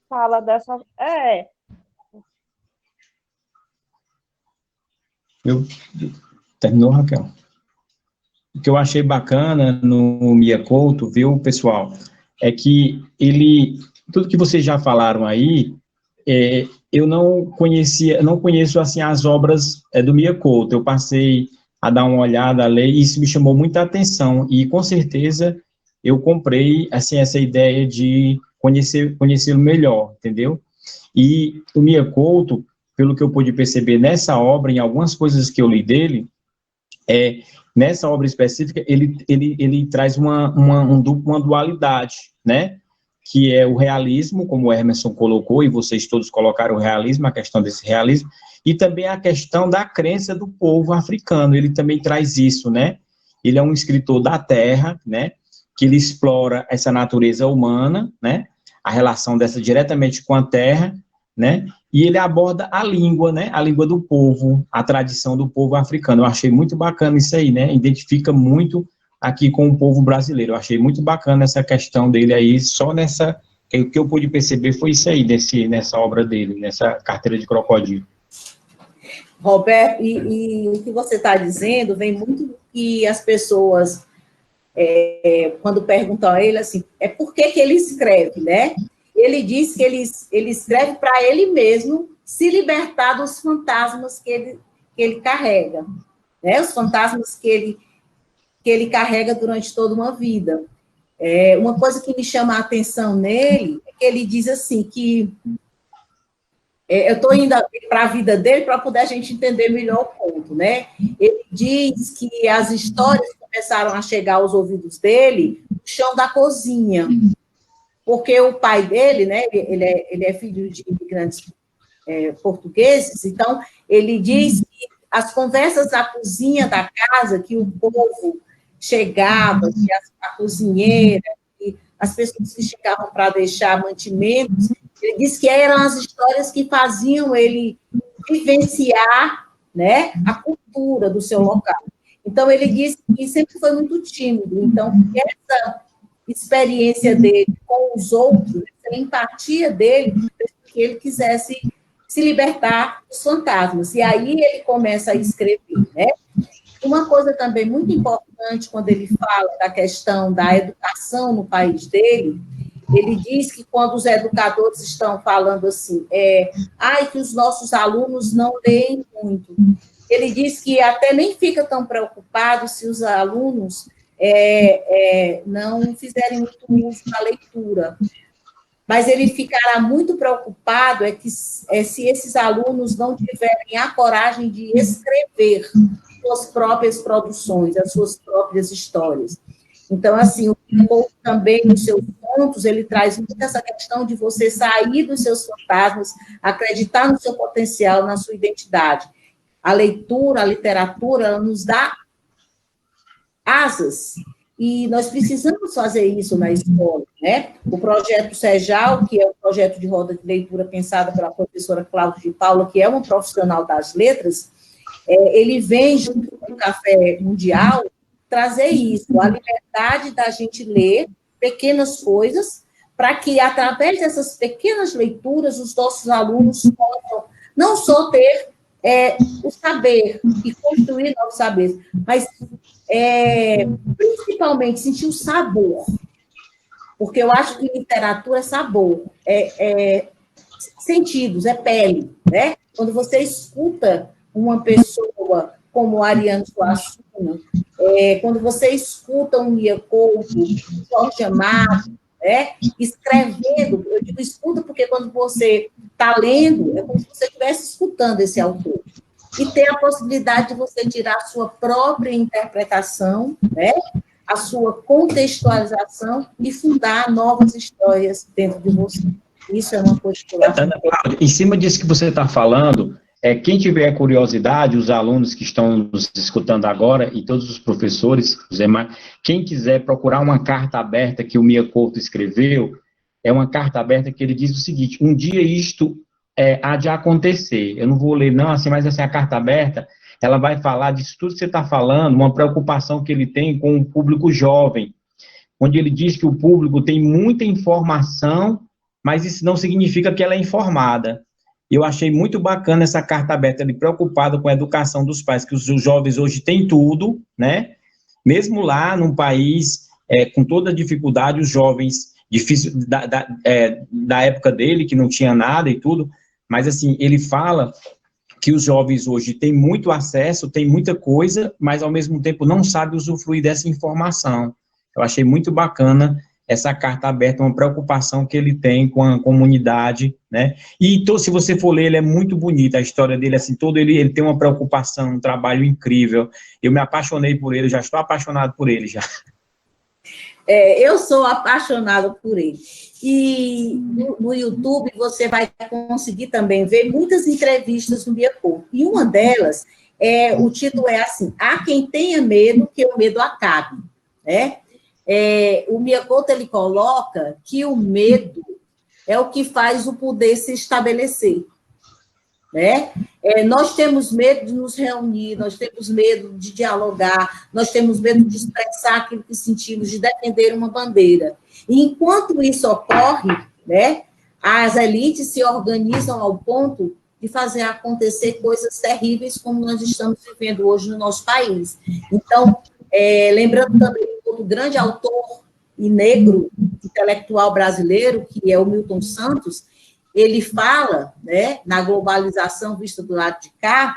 Speaker 10: Fala dessa...
Speaker 8: Terminou, Raquel? O que eu achei bacana no Mia Couto, viu, pessoal, é que tudo que vocês já falaram aí, eu não conheço, assim, as obras do Mia Couto. Eu passei a dar uma olhada, a ler, e isso me chamou muita atenção, e com certeza eu comprei, assim, essa ideia de conhecê-lo melhor, entendeu? E o Mia Couto, pelo que eu pude perceber nessa obra, em algumas coisas que eu li dele, nessa obra específica, ele traz uma dualidade, né? Que é o realismo, como o Emerson colocou, e vocês todos colocaram o realismo, a questão desse realismo, e também a questão da crença do povo africano. Ele também traz isso, né? Ele é um escritor da terra, né? Que ele explora essa natureza humana, né? A relação dessa diretamente com a terra, né? E ele aborda a língua, né? A língua do povo, a tradição do povo africano. Eu achei muito bacana isso aí, né? Identifica muito aqui com o povo brasileiro. Eu achei muito bacana essa questão dele aí, só nessa... O que eu pude perceber foi isso aí, nessa obra dele, nessa Carteira de Crocodilo.
Speaker 2: Roberto, e o que você está dizendo vem muito do que as pessoas, quando perguntam a ele, assim, por que ele escreve, né? Ele diz que ele escreve para ele mesmo se libertar dos fantasmas que ele carrega, né? Os fantasmas que ele carrega durante toda uma vida. Uma coisa que me chama a atenção nele é que ele diz assim, que eu estou indo para a vida dele para poder a gente entender melhor o ponto, né? Ele diz que as histórias começaram a chegar aos ouvidos dele no chão da cozinha, porque o pai dele, né, ele é filho de imigrantes portugueses, então ele diz que as conversas da cozinha da casa, que o povo chegava, que a cozinheira, que as pessoas que chegavam para deixar mantimentos, ele diz que eram as histórias que faziam ele vivenciar, né, a cultura do seu local. Então, ele disse que sempre foi muito tímido, então, essa experiência dele com os outros, essa empatia dele, que ele quisesse se libertar dos fantasmas. E aí ele começa a escrever, né? Uma coisa também muito importante, quando ele fala da questão da educação no país dele, ele diz que quando os educadores estão falando assim, que os nossos alunos não leem muito, ele diz que até nem fica tão preocupado se os alunos não fizerem muito uso da leitura, mas ele ficará muito preocupado se esses alunos não tiverem a coragem de escrever suas próprias produções, as suas próprias histórias. Então, assim, o Foucault também, nos seus contos, ele traz muito essa questão de você sair dos seus fantasmas, acreditar no seu potencial, na sua identidade. A leitura, a literatura, ela nos dá asas, e nós precisamos fazer isso na escola, né? O projeto Sejal, que é um projeto de roda de leitura pensado pela professora Cláudia de Paula, que é uma profissional das letras, ele vem, junto com o Café Mundial, trazer isso, a liberdade da gente ler pequenas coisas, para que, através dessas pequenas leituras, os nossos alunos possam não só ter o saber e construir novos saberes, mas principalmente sentir o sabor, porque eu acho que literatura é sabor, sentidos, é pele, né? Quando você escuta uma pessoa como Ariano Suassuna, quando você escuta um Mia Couto, Jorge Amado, né? Escrevendo, eu digo escuta porque quando você está lendo, é como se você estivesse escutando esse autor. E ter a possibilidade de você tirar a sua própria interpretação, né? A sua contextualização e fundar novas histórias dentro de você. Isso é uma postulação.
Speaker 8: Ana Cláudia, em cima disso que você está falando, quem tiver curiosidade, os alunos que estão nos escutando agora e todos os professores, quem quiser procurar uma carta aberta que o Mia Couto escreveu, é uma carta aberta que ele diz o seguinte: um dia isto há de acontecer. Eu não vou ler não, assim, mas assim, a carta aberta, ela vai falar disso tudo que você está falando, uma preocupação que ele tem com o público jovem, onde ele diz que o público tem muita informação, mas isso não significa que ela é informada. Eu achei muito bacana essa carta aberta, ele preocupado com a educação dos pais, que os jovens hoje têm tudo, né? Mesmo lá num país com toda a dificuldade, os jovens, difícil da época dele, que não tinha nada e tudo, mas assim, ele fala que os jovens hoje têm muito acesso, têm muita coisa, mas ao mesmo tempo não sabem usufruir dessa informação. Eu achei muito bacana essa carta aberta, uma preocupação que ele tem com a comunidade, né? E se você for ler, ele é muito bonito, a história dele, assim, ele tem uma preocupação, um trabalho incrível. Eu me apaixonei por ele, já estou apaixonado por ele, já.
Speaker 2: Eu sou apaixonada por ele. E no YouTube você vai conseguir também ver muitas entrevistas no Mia Couto. E uma delas, o título é assim: há quem tenha medo que o medo acabe, né? O Mia Couto, ele coloca que o medo é o que faz o poder se estabelecer, né? Nós temos medo de nos reunir, nós temos medo de dialogar, nós temos medo de expressar aquilo que sentimos, de defender uma bandeira. E enquanto isso ocorre, né, as elites se organizam ao ponto de fazer acontecer coisas terríveis como nós estamos vivendo hoje no nosso país. Então, lembrando também outro grande autor e negro intelectual brasileiro, que é o Milton Santos, ele fala, né, na globalização vista do lado de cá,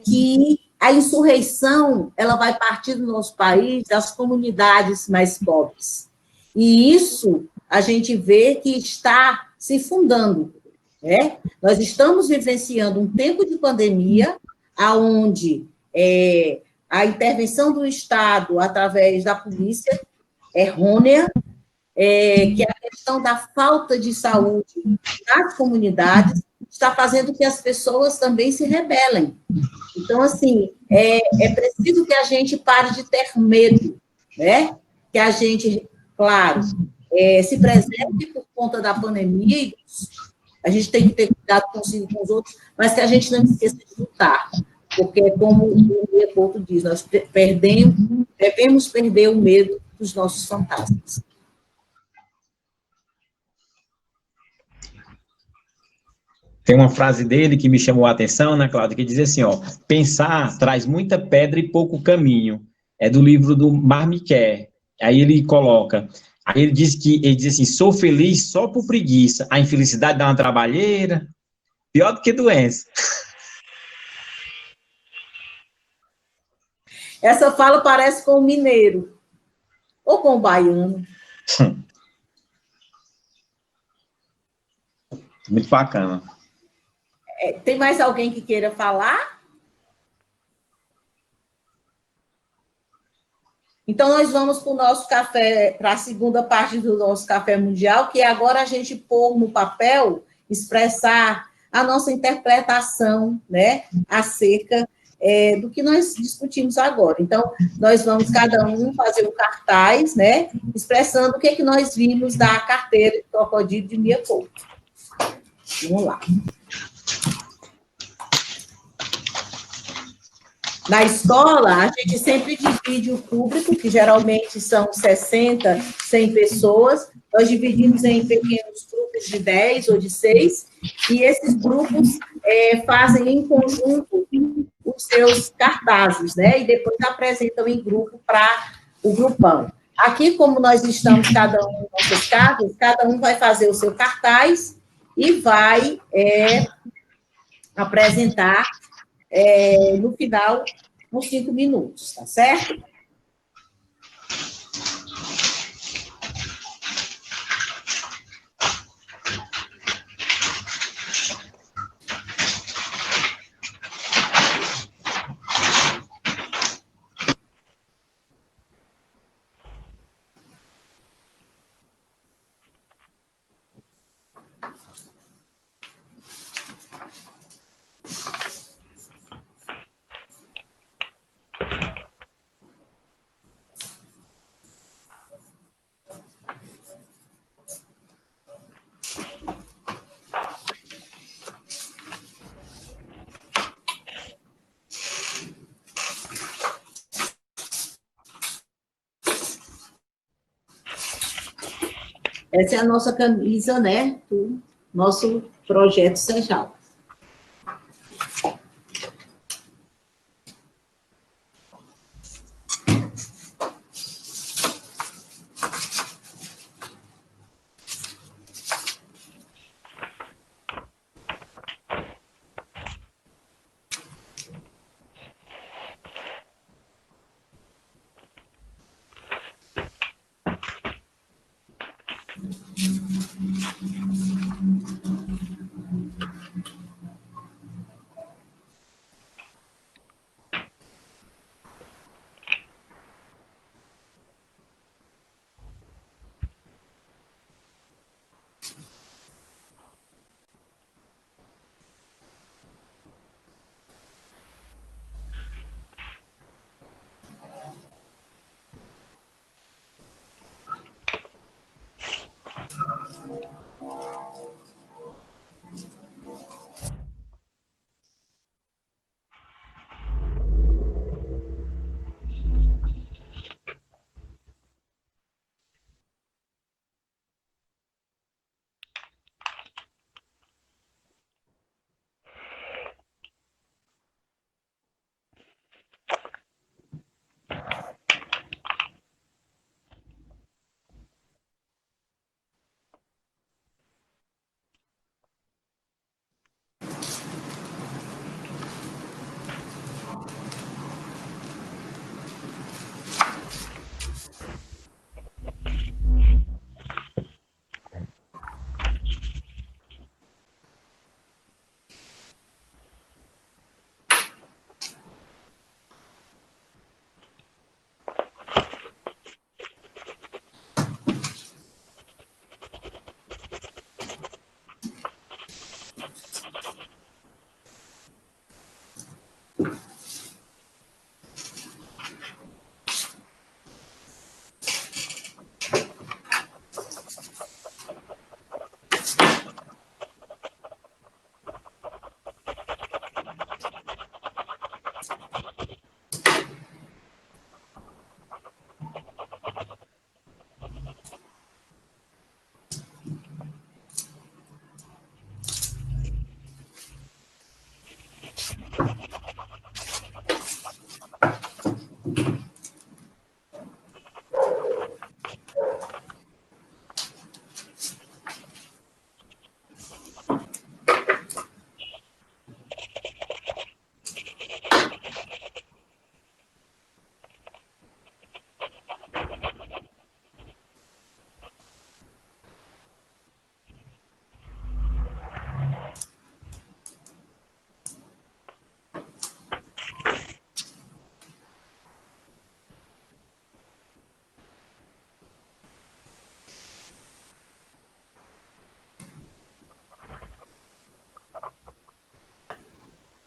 Speaker 2: que a insurreição ela vai partir do nosso país das comunidades mais pobres. E isso a gente vê que está se fundando, né? Nós estamos vivenciando um tempo de pandemia, onde a intervenção do Estado através da polícia errônea, que a questão da falta de saúde nas comunidades está fazendo que as pessoas também se rebelem. Então, assim, é preciso que a gente pare de ter medo, né? Que a gente, claro, se preserve por conta da pandemia, e a gente tem que ter cuidado consigo e com os outros, mas que a gente não esqueça de lutar, porque, como o Mia Couto diz, nós devemos perder o medo dos nossos fantasmas.
Speaker 8: Tem uma frase dele que me chamou a atenção, né, Cláudia, que diz assim, ó: pensar traz muita pedra e pouco caminho. É do livro do Marmiquer. Aí ele coloca, aí ele diz assim: sou feliz só por preguiça, a infelicidade dá uma trabalheira, pior do que doença.
Speaker 2: Essa fala parece com o mineiro, ou com o baiano.
Speaker 8: Muito bacana.
Speaker 2: Tem mais alguém que queira falar? Então, nós vamos para o nosso café, para a segunda parte do nosso café mundial, que é agora a gente pôr no papel, expressar a nossa interpretação, né, acerca do que nós discutimos agora. Então, nós vamos, cada um, fazer um cartaz, né, expressando o que é que nós vimos da carteira de crocodilo de Mia Couto. Vamos lá. Na escola, a gente sempre divide o público, que geralmente são 60, 100 pessoas, nós dividimos em pequenos grupos de 10 ou de 6, e esses grupos fazem em conjunto os seus cartazes, né? E depois apresentam em grupo para o grupão. Aqui, como nós estamos cada um em nossas casas, cada um vai fazer o seu cartaz e vai apresentar no final, uns 5 minutos, tá certo? Essa é a nossa camisa, né, do nosso projeto Sejal.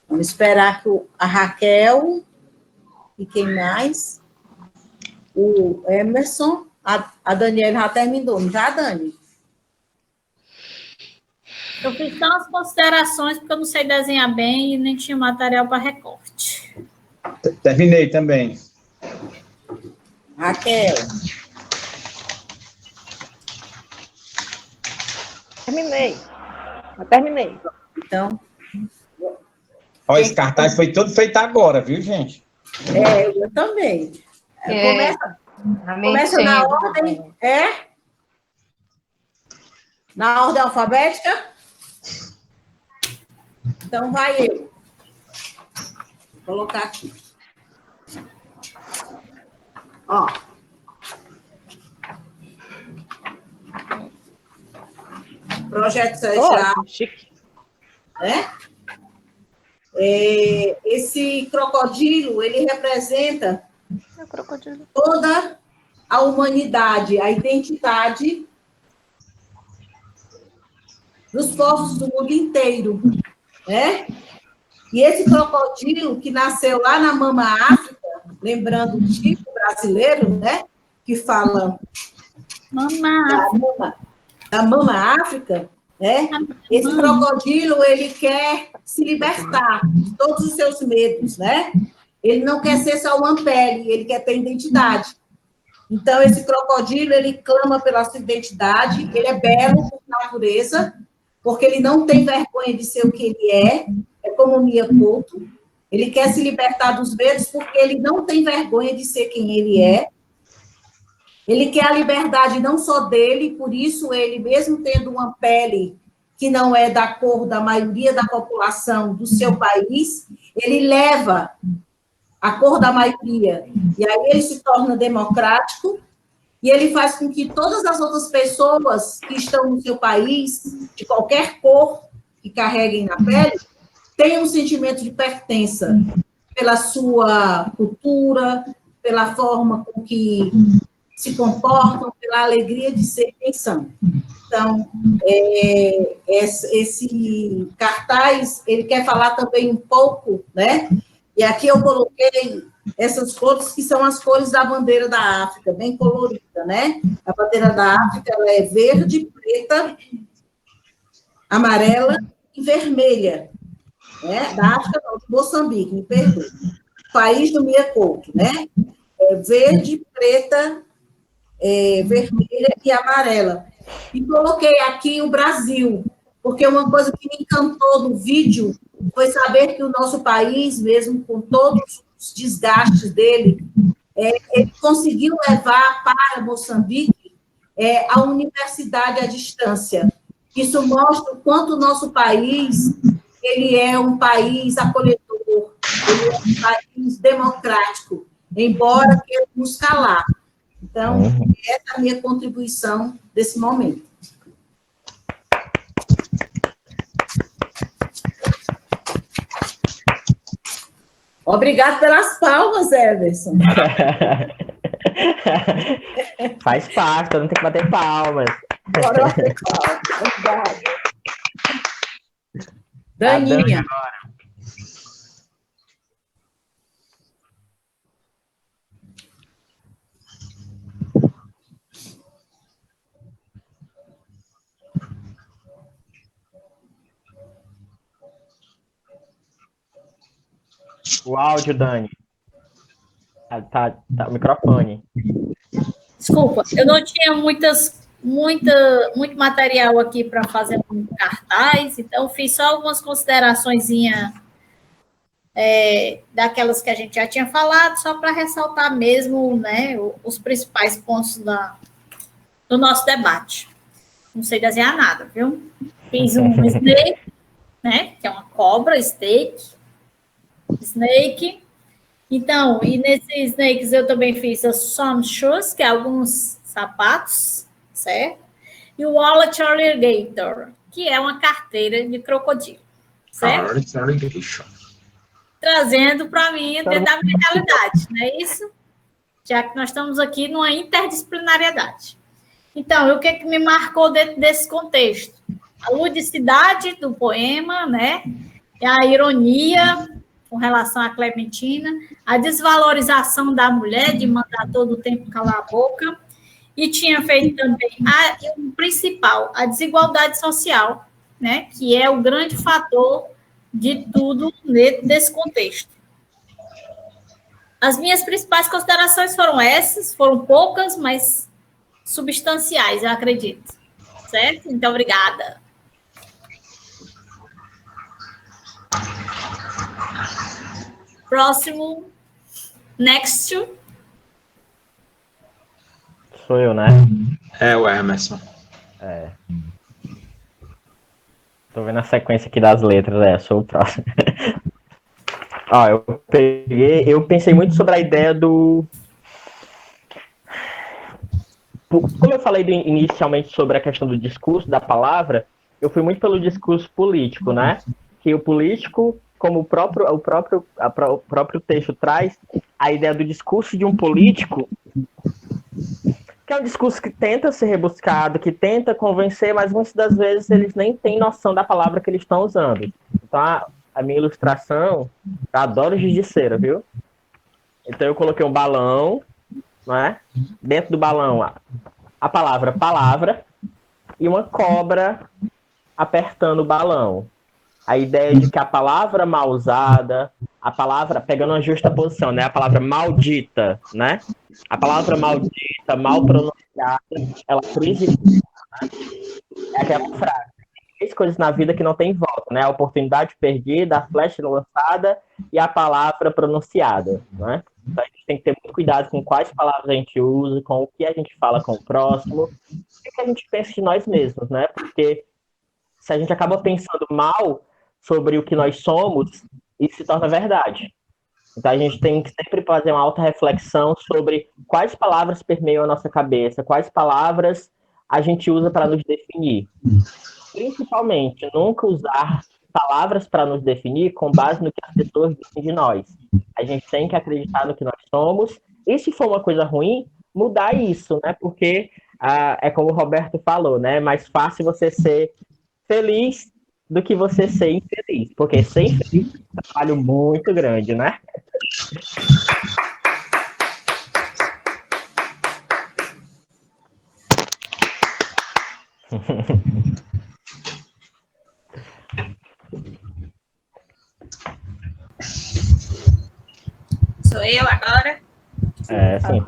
Speaker 2: Vamos esperar que a Raquel e quem mais? O Emerson, a Daniela já terminou, não já, Dani?
Speaker 3: Eu fiz só as considerações, porque eu não sei desenhar bem e nem tinha material para recorte.
Speaker 8: Terminei também.
Speaker 2: Raquel.
Speaker 10: Terminei. Eu terminei.
Speaker 2: Então.
Speaker 8: Ó, esse cartaz foi todo feito agora, viu, gente?
Speaker 2: Eu também. Começa na ordem. Na ordem alfabética? Então, vai eu. Vou colocar aqui. Ó. Projeto Sejal. Esse crocodilo, ele representa toda a humanidade, a identidade dos povos do mundo inteiro, né? E esse crocodilo que nasceu lá na Mama África, lembrando o tipo brasileiro, né? Que fala da Mama África, né? Esse crocodilo, ele quer se libertar de todos os seus medos, né? Ele não quer ser só uma pele, ele quer ter identidade. Então, esse crocodilo, ele clama pela sua identidade, ele é belo por natureza, porque ele não tem vergonha de ser o que ele é como o Mia Couto. Ele quer se libertar dos medos porque ele não tem vergonha de ser quem ele é. Ele quer a liberdade não só dele, por isso ele, mesmo tendo uma pele que não é da cor da maioria da população do seu país, ele leva a cor da maioria. E aí ele se torna democrático e ele faz com que todas as outras pessoas que estão no seu país, de qualquer cor que carreguem na pele, tenham um sentimento de pertença pela sua cultura, pela forma com que se comportam, pela alegria de ser quem são. Então, esse cartaz, ele quer falar também um pouco, né? E aqui eu coloquei essas cores que são as cores da bandeira da África, bem colorida, né? A bandeira da África, ela é verde, preta, amarela e vermelha, né? Da África, não, de Moçambique, me perdoe. País do Mia Couto, né? Verde, preta, vermelha e amarela. E coloquei aqui o Brasil, porque uma coisa que me encantou no vídeo foi saber que o nosso país, mesmo com todos os desgastes dele, ele conseguiu levar para Moçambique a universidade à distância. Isso mostra o quanto o nosso país ele é um país acolhedor, ele é um país democrático, embora queira nos calar. Então, essa é a minha contribuição desse momento. Obrigado pelas palmas, Everson.
Speaker 7: Faz parte, todo mundo tem que bater palmas.
Speaker 2: Bora bater palmas. Obrigada. Daninha.
Speaker 7: O áudio, Dani. Tá, o microfone.
Speaker 3: Desculpa, eu não tinha muito material aqui para fazer um cartaz, então fiz só algumas consideraçõezinhas daquelas que a gente já tinha falado, só para ressaltar mesmo, né, os principais pontos do nosso debate. Não sei desenhar nada, viu? Fiz um snake, né, que é uma cobra, snake. Então, e nesses snakes eu também fiz some shoes, que é alguns sapatos, certo? E o wallet alligator, que é uma carteira de crocodilo, certo? Trazendo para mim dentro da minha realidade, não é isso? Já que nós estamos aqui numa interdisciplinariedade. Então, o que me marcou dentro desse contexto? A ludicidade do poema, né? A ironia com relação à Clementina, a desvalorização da mulher, de mandar todo o tempo calar a boca, e tinha feito também o principal, a desigualdade social, né, que é o grande fator de tudo nesse contexto. As minhas principais considerações foram essas, foram poucas, mas substanciais, eu acredito. Certo? Muito obrigada. Próximo. Next.
Speaker 7: Sou eu, né?
Speaker 12: É o Emerson.
Speaker 7: Tô vendo a sequência aqui das letras, sou o próximo. Ó, eu pensei muito sobre a ideia do... Como eu falei inicialmente sobre a questão do discurso, da palavra, eu fui muito pelo discurso político, né? Que o político, como o próprio texto traz, a ideia do discurso de um político, que é um discurso que tenta ser rebuscado, que tenta convencer, mas muitas das vezes eles nem têm noção da palavra que eles estão usando. Então, a minha ilustração, eu adoro giz de cera, viu? Então, eu coloquei um balão, não é? Dentro do balão, a palavra palavra e uma cobra apertando o balão. A ideia de que a palavra mal usada, a palavra, pegando uma justa posição, né? A palavra maldita, né? A palavra maldita, mal pronunciada, ela prejudica, né? É aquela frase. Três coisas na vida que não tem volta, né? A oportunidade perdida, a flecha lançada e a palavra pronunciada, né? Então a gente tem que ter muito cuidado com quais palavras a gente usa, com o que a gente fala com o próximo, e o que a gente pensa de nós mesmos, né? Porque se a gente acaba pensando mal sobre o que nós somos, isso se torna verdade. Então a gente tem que sempre fazer uma alta reflexão sobre quais palavras permeiam a nossa cabeça, quais palavras a gente usa para nos definir. Principalmente, nunca usar palavras para nos definir com base no que as pessoas dizem de nós. A gente tem que acreditar no que nós somos, e se for uma coisa ruim, mudar isso, né? Porque é como o Roberto falou, né? É mais fácil você ser feliz do que você ser infeliz, porque ser infeliz é um trabalho muito grande, né?
Speaker 9: Sou eu agora?
Speaker 7: Sim.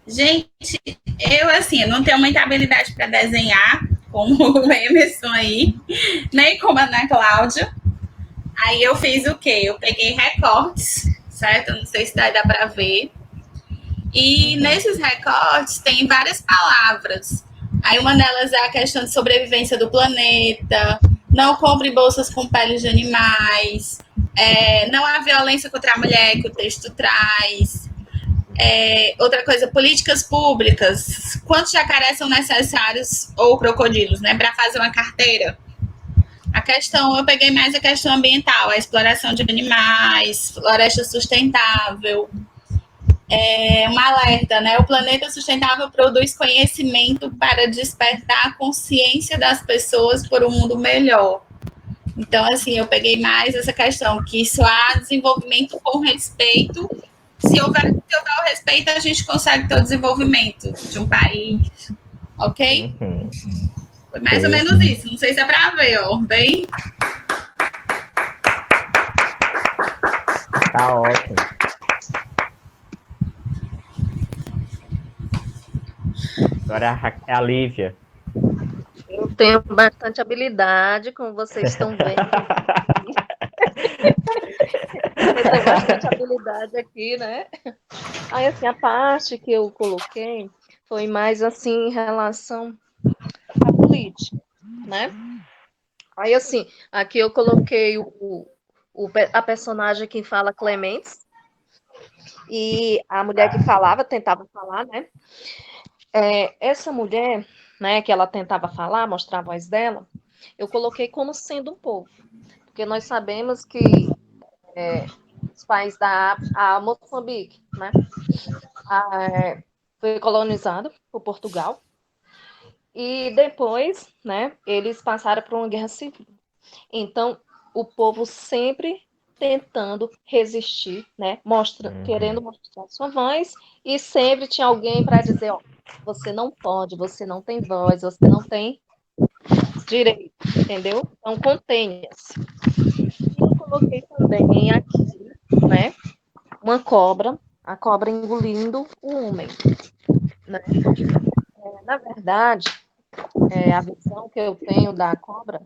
Speaker 9: Gente, eu não tenho muita habilidade para desenhar, como o Emerson aí, nem como a Ana Cláudia. Aí eu fiz o quê? Eu peguei recortes, certo? Não sei se dá para ver. E nesses recortes tem várias palavras. Aí uma delas é a questão de sobrevivência do planeta, não compre bolsas com peles de animais, não há violência contra a mulher, que o texto traz. Outra coisa, políticas públicas. Quantos jacarés são necessários, ou crocodilos, né, para fazer uma carteira? Eu peguei mais a questão ambiental, a exploração de animais, floresta sustentável. Um alerta, né? O planeta sustentável produz conhecimento para despertar a consciência das pessoas por um mundo melhor. Então, eu peguei mais essa questão, que só há desenvolvimento com respeito. Se houver o respeito, a gente consegue ter o desenvolvimento de um país. Ok? Foi mais ou menos isso. Não sei se é para ver, ó. Bem...
Speaker 7: Tá ótimo. Agora é a Lívia.
Speaker 11: Eu tenho bastante habilidade, como vocês estão vendo. Eu tenho bastante habilidade aqui, né? Aí, a parte que eu coloquei foi mais, em relação à política, né? Aí, aqui eu coloquei a personagem que fala Clementes e a mulher que tentava falar, né? Essa mulher, né, que ela tentava falar, mostrar a voz dela, eu coloquei como sendo um povo, porque nós sabemos que os países a Moçambique, né, foi colonizado por Portugal, e depois, né, eles passaram por uma guerra civil. Então, o povo sempre tentando resistir, né, querendo mostrar sua voz, e sempre tinha alguém para dizer, ó, você não pode, você não tem voz, você não tem direito, entendeu? Então, contenha-se. E eu coloquei também aqui, né, uma cobra, a cobra engolindo o homem, né? Na verdade, a visão que eu tenho da cobra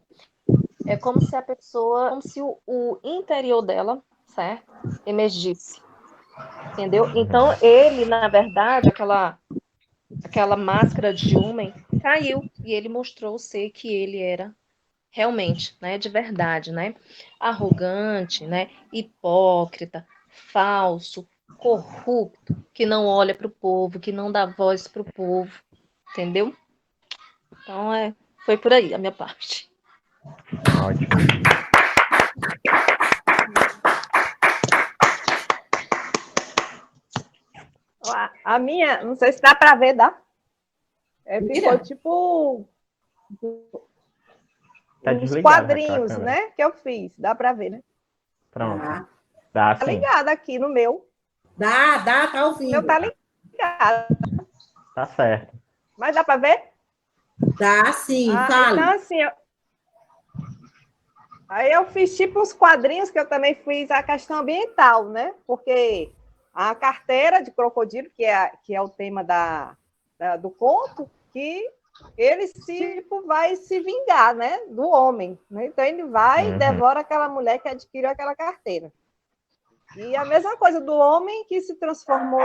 Speaker 11: é como se a pessoa, como se o interior dela, certo, emergisse, entendeu? Então, ele, na verdade, aquela máscara de homem caiu e ele mostrou ser que ele era realmente, né, de verdade, né, arrogante, né, hipócrita, falso, corrupto, que não olha para o povo, que não dá voz para o povo, entendeu? Então, foi por aí a minha parte.
Speaker 7: Ótimo.
Speaker 10: A minha, não sei se dá para ver, dá? Ficou tipo
Speaker 7: Tá
Speaker 10: uns
Speaker 7: desligado,
Speaker 10: quadrinhos,
Speaker 7: Raquel, a câmera.
Speaker 10: né? Que eu fiz. Dá para ver, né?
Speaker 7: Pronto.
Speaker 2: Tá,
Speaker 7: Dá
Speaker 10: Tá
Speaker 7: sim.
Speaker 10: ligado aqui no meu.
Speaker 2: tá ao
Speaker 10: O meu
Speaker 2: vivo.
Speaker 10: tá ligado.
Speaker 7: Tá certo.
Speaker 10: Mas dá para ver?
Speaker 2: Tá, sim, fale.
Speaker 10: Então, assim, aí eu fiz tipo uns quadrinhos que eu também fiz a questão ambiental, né? Porque a carteira de crocodilo, que é o tema do conto, que ele tipo, vai se vingar, né? Do homem. Né? Então ele vai e devora aquela mulher que adquiriu aquela carteira. E a mesma coisa do homem que se transformou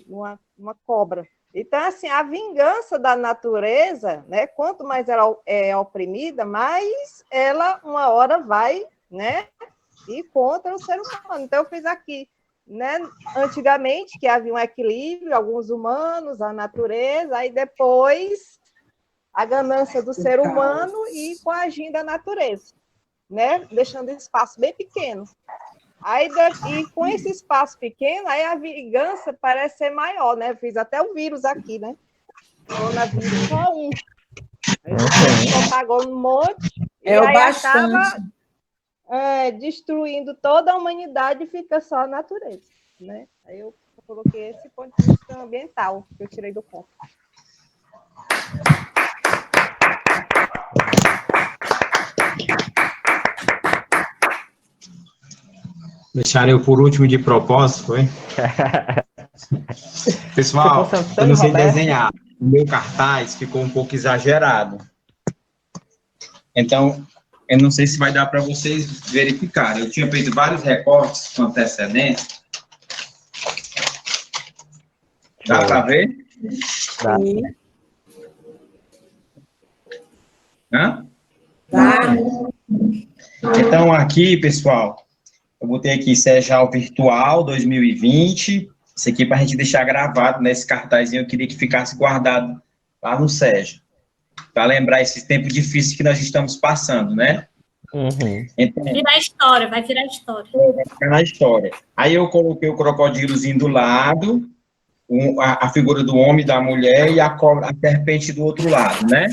Speaker 10: numa cobra. Então, assim, a vingança da natureza, né? Quanto mais ela é oprimida, mais ela, uma hora, vai, né? Ir contra o ser humano. Então, eu fiz aqui, né? Antigamente, que havia um equilíbrio, alguns humanos, a natureza, aí depois a ganância do ser humano e coagindo a natureza, né? Deixando espaço bem pequeno. Aí, e com esse espaço pequeno, aí a vingança parece ser maior, né? Eu fiz até o vírus aqui, né? Coronavírus só um. Aí propagou um monte e
Speaker 2: É o
Speaker 10: aí
Speaker 2: bastante.
Speaker 10: acaba destruindo toda a humanidade e fica só a natureza, né? Aí eu coloquei esse ponto de vista ambiental que eu tirei do conto.
Speaker 8: Deixaram eu por último de propósito, foi? Pessoal, eu não sei desenhar. O meu cartaz ficou um pouco exagerado. Então, eu não sei se vai dar para vocês verificarem. Eu tinha feito vários recortes com antecedência. Dá para ver?
Speaker 7: Dá.
Speaker 8: Hã?
Speaker 2: Dá.
Speaker 8: Então, aqui, pessoal, eu botei aqui Sejal Virtual 2020. Isso aqui para a gente deixar gravado nesse cartazinho. Eu queria que ficasse guardado lá no Seja. Para lembrar esses tempos difíceis que nós estamos passando, né? Então,
Speaker 3: Vai virar história, vai virar história.
Speaker 8: Vai ficar na história. Aí eu coloquei o crocodilozinho do lado, a figura do homem, da mulher e a cobra, a serpente do outro lado, né?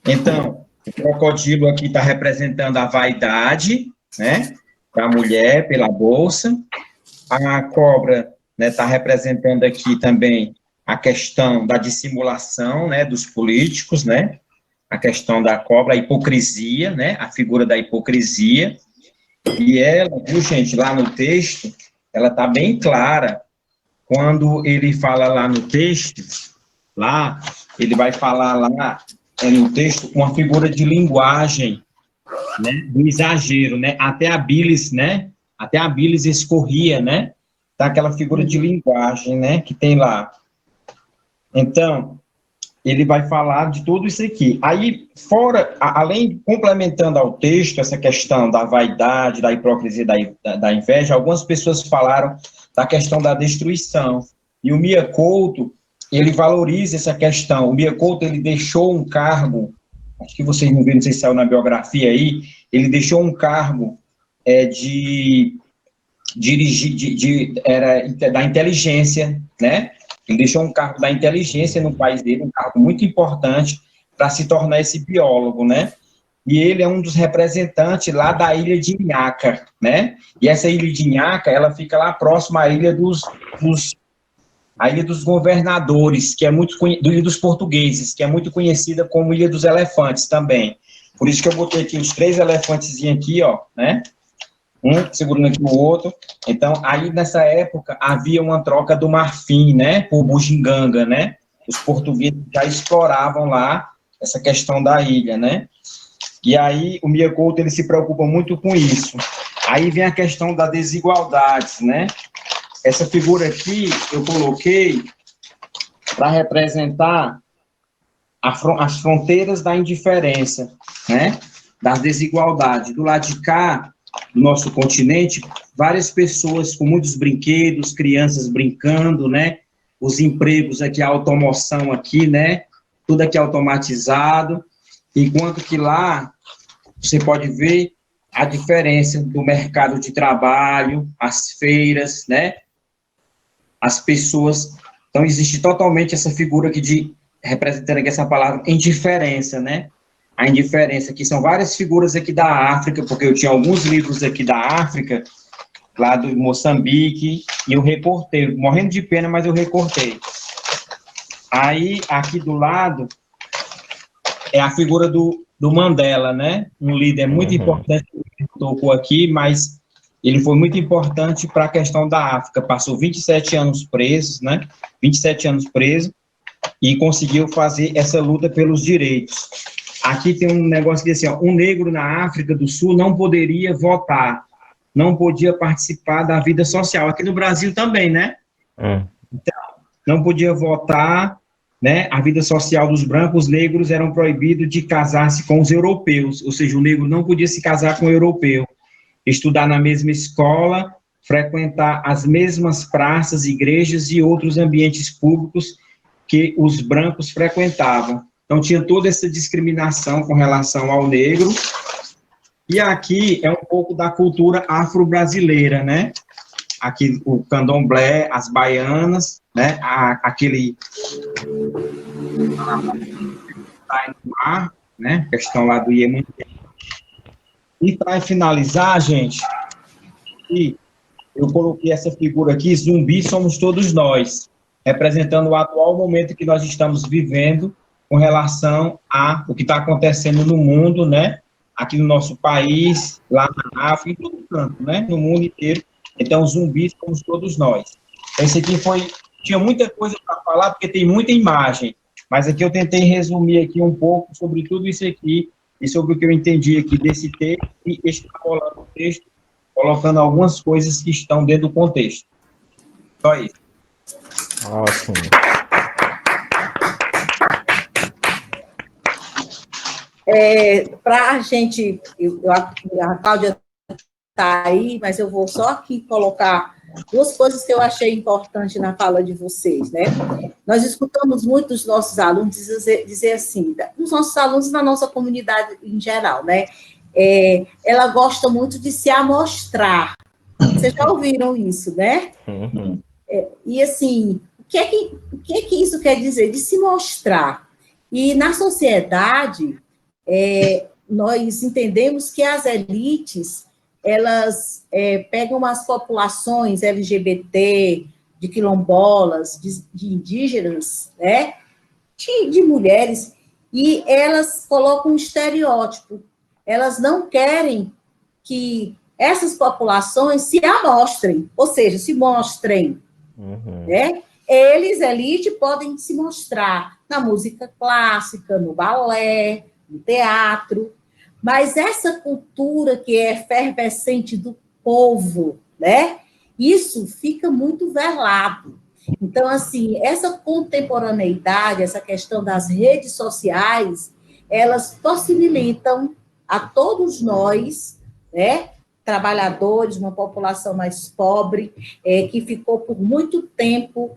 Speaker 8: Então, o crocodilo aqui está representando a vaidade, né? Da mulher pela bolsa. A cobra, né, está representando aqui também a questão da dissimulação, né, dos políticos, né? A questão da cobra, a hipocrisia, né? A figura da hipocrisia. E ela, viu, gente, lá no texto, ela está bem clara. Quando ele fala lá no texto, lá, ele vai falar lá no texto com uma figura de linguagem, né, do exagero, né, até a bilis, né, até a bilis escorria, né, tá aquela figura de linguagem, né, que tem lá. Então, ele vai falar de tudo isso aqui. Aí, fora, além, complementando ao texto, essa questão da vaidade, da hipocrisia, da inveja, algumas pessoas falaram da questão da destruição. E o Mia Couto, ele valoriza essa questão. O Mia Couto, ele deixou um cargo, acho que vocês não viram, não sei se saiu na biografia aí, ele deixou um cargo de dirigir, da inteligência, né? Ele deixou um cargo da inteligência no país dele, um cargo muito importante para se tornar esse biólogo, né? E ele é um dos representantes lá da ilha de Inhaca, né? E essa ilha de Inhaca, ela fica lá próxima à ilha a Ilha dos Governadores, que é muito Ilha dos Portugueses, que é muito conhecida como Ilha dos Elefantes também. Por isso que eu botei aqui os 3 elefantezinhos aqui, ó, né? Um segurando aqui o outro. Então, aí nessa época havia uma troca do marfim, né, por bugiganga, né? Os portugueses já exploravam lá essa questão da ilha, né? E aí o Mia Couto, ele se preocupa muito com isso. Aí vem a questão da desigualdade, né? Essa figura aqui eu coloquei para representar as fronteiras da indiferença, né? Das desigualdades. Do lado de cá, do nosso continente, várias pessoas com muitos brinquedos, crianças brincando, né? Os empregos aqui, a automoção aqui, né? Tudo aqui automatizado. Enquanto que lá, você pode ver a diferença do mercado de trabalho, as feiras, né? As pessoas Então, existe totalmente essa figura aqui representando aqui essa palavra indiferença, né? A indiferença, que são várias figuras aqui da África, porque eu tinha alguns livros aqui da África, lá do Moçambique, e eu recortei, morrendo de pena, mas eu recortei. Aí, aqui do lado, é a figura do Mandela, né? Um líder muito importante, que tocou aqui, mas ele foi muito importante para a questão da África. Passou 27 anos preso, né? 27 anos preso, e conseguiu fazer essa luta pelos direitos. Aqui tem um negócio que diz assim, ó, um negro na África do Sul não poderia votar, não podia participar da vida social. Aqui no Brasil também, né? Então, não podia votar, né? A vida social dos brancos, os negros eram proibidos de casar-se com os europeus, ou seja, o negro não podia se casar com o europeu, estudar na mesma escola, frequentar as mesmas praças, igrejas e outros ambientes públicos que os brancos frequentavam. Então, tinha toda essa discriminação com relação ao negro. E aqui é um pouco da cultura afro-brasileira, né? Aqui o candomblé, as baianas, né? Aquele né? Questão lá do Iemanjá. E para finalizar, gente, eu coloquei essa figura aqui, zumbi somos todos nós, representando o atual momento que nós estamos vivendo com relação a o que está acontecendo no mundo, né? Aqui no nosso país, lá na África, em todo canto, né? No mundo inteiro. Então, zumbis somos todos nós. Esse aqui tinha muita coisa para falar, porque tem muita imagem, mas aqui eu tentei resumir aqui um pouco sobre tudo isso aqui, e sobre o que eu entendi aqui desse texto, e extrapolando o texto, colocando algumas coisas que estão dentro do contexto. Só isso.
Speaker 7: Ótimo.
Speaker 2: Para a gente, a Cláudia está aí, mas eu vou só aqui colocar duas coisas que eu achei importante na fala de vocês, né? Nós escutamos muito dos nossos alunos dizer assim, dos nossos alunos na nossa comunidade em geral, né? Ela gosta muito de se amostrar. Vocês já ouviram isso, né? E assim, o que é que isso quer dizer? De se mostrar. E na sociedade, nós entendemos que as elites, elas pegam as populações LGBT, de quilombolas, de indígenas, né, de mulheres, e elas colocam um estereótipo. Elas não querem que essas populações se amostrem, ou seja, se mostrem, né? Eles, elite, podem se mostrar na música clássica, no balé, no teatro, mas essa cultura que é efervescente do povo, né? Isso fica muito velado. Então, assim, essa contemporaneidade, essa questão das redes sociais, elas possibilitam a todos nós, né, trabalhadores, uma população mais pobre, que ficou por muito tempo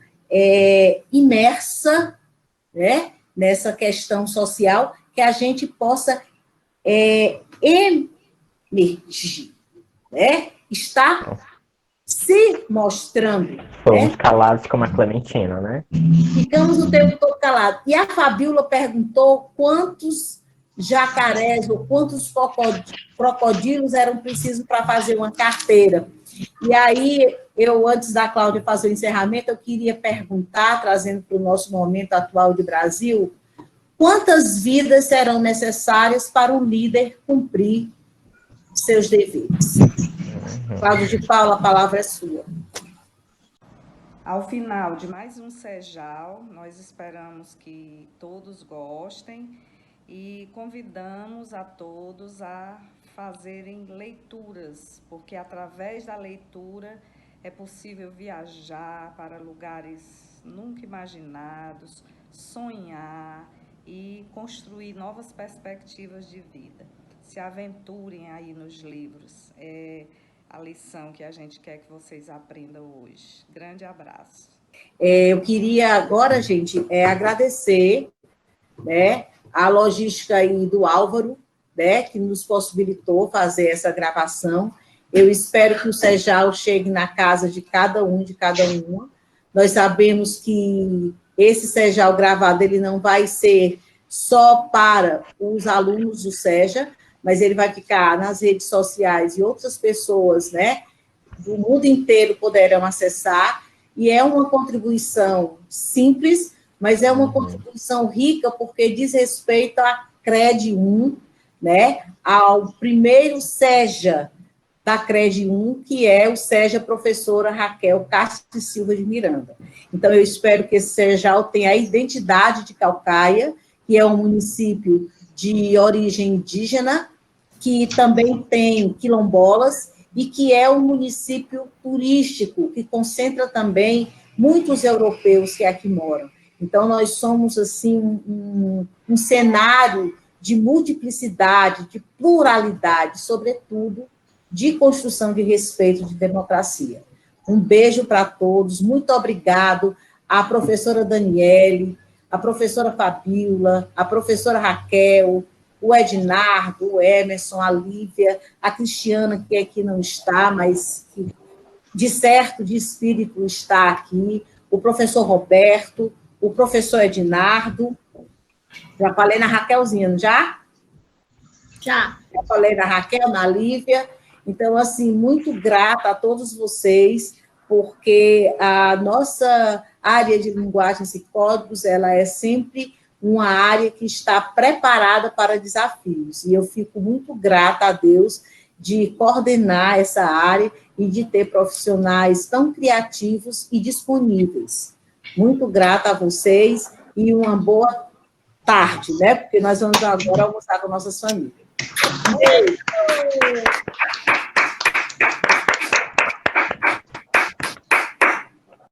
Speaker 2: imersa, né, nessa questão social, que a gente possa emergir, né? Está se mostrando.
Speaker 7: Fomos calados como a Clementina, né?
Speaker 2: Ficamos o tempo todo calados. E a Fabíola perguntou quantos jacarés ou quantos crocodilos eram precisos para fazer uma carteira. E aí, antes da Cláudia fazer o encerramento, eu queria perguntar, trazendo para o nosso momento atual de Brasil, quantas vidas serão necessárias para o líder cumprir seus deveres? Cláudia de Paula, a palavra é sua.
Speaker 1: Ao final de mais um Sejal, nós esperamos que todos gostem e convidamos a todos a fazerem leituras, porque através da leitura é possível viajar para lugares nunca imaginados, sonhar e construir novas perspectivas de vida. Se aventurem aí nos livros. É a lição que a gente quer que vocês aprendam hoje. Grande abraço.
Speaker 2: Eu queria agora, gente, agradecer, né, a logística aí do Álvaro, né, que nos possibilitou fazer essa gravação. Eu espero que o Sejal chegue na casa de cada um, de cada uma. Nós sabemos que esse SEJAL gravado, ele não vai ser só para os alunos do SEJA, mas ele vai ficar nas redes sociais e outras pessoas, né, do mundo inteiro poderão acessar, e é uma contribuição simples, mas é uma contribuição rica, porque diz respeito à CRED 1, né, ao primeiro SEJA da CRED 1, que é o SEJA Professora Raquel Castro Silva de Miranda. Então, eu espero que esse SEJAL tenha a identidade de Caucaia, que é um município de origem indígena, que também tem quilombolas, e que é um município turístico, que concentra também muitos europeus que aqui moram. Então, nós somos, assim, um cenário de multiplicidade, de pluralidade, sobretudo, de construção de respeito, de democracia. Um beijo para todos, muito obrigado à professora Daniele, à professora Fabíola, à professora Raquel, o Ednardo, o Emerson, a Lívia, a Cristiana, que aqui não está, mas que, de certo, de espírito, está aqui, o professor Roberto, o professor Ednardo, já falei na Raquelzinha, não já?
Speaker 3: Já.
Speaker 2: Já falei na Raquel, na Lívia. Então, assim, muito grata a todos vocês, porque a nossa área de linguagens e códigos, ela é sempre uma área que está preparada para desafios. E eu fico muito grata a Deus de coordenar essa área e de ter profissionais tão criativos e disponíveis. Muito grata a vocês e uma boa tarde, né? Porque nós vamos agora almoçar com nossas famílias. Beijo!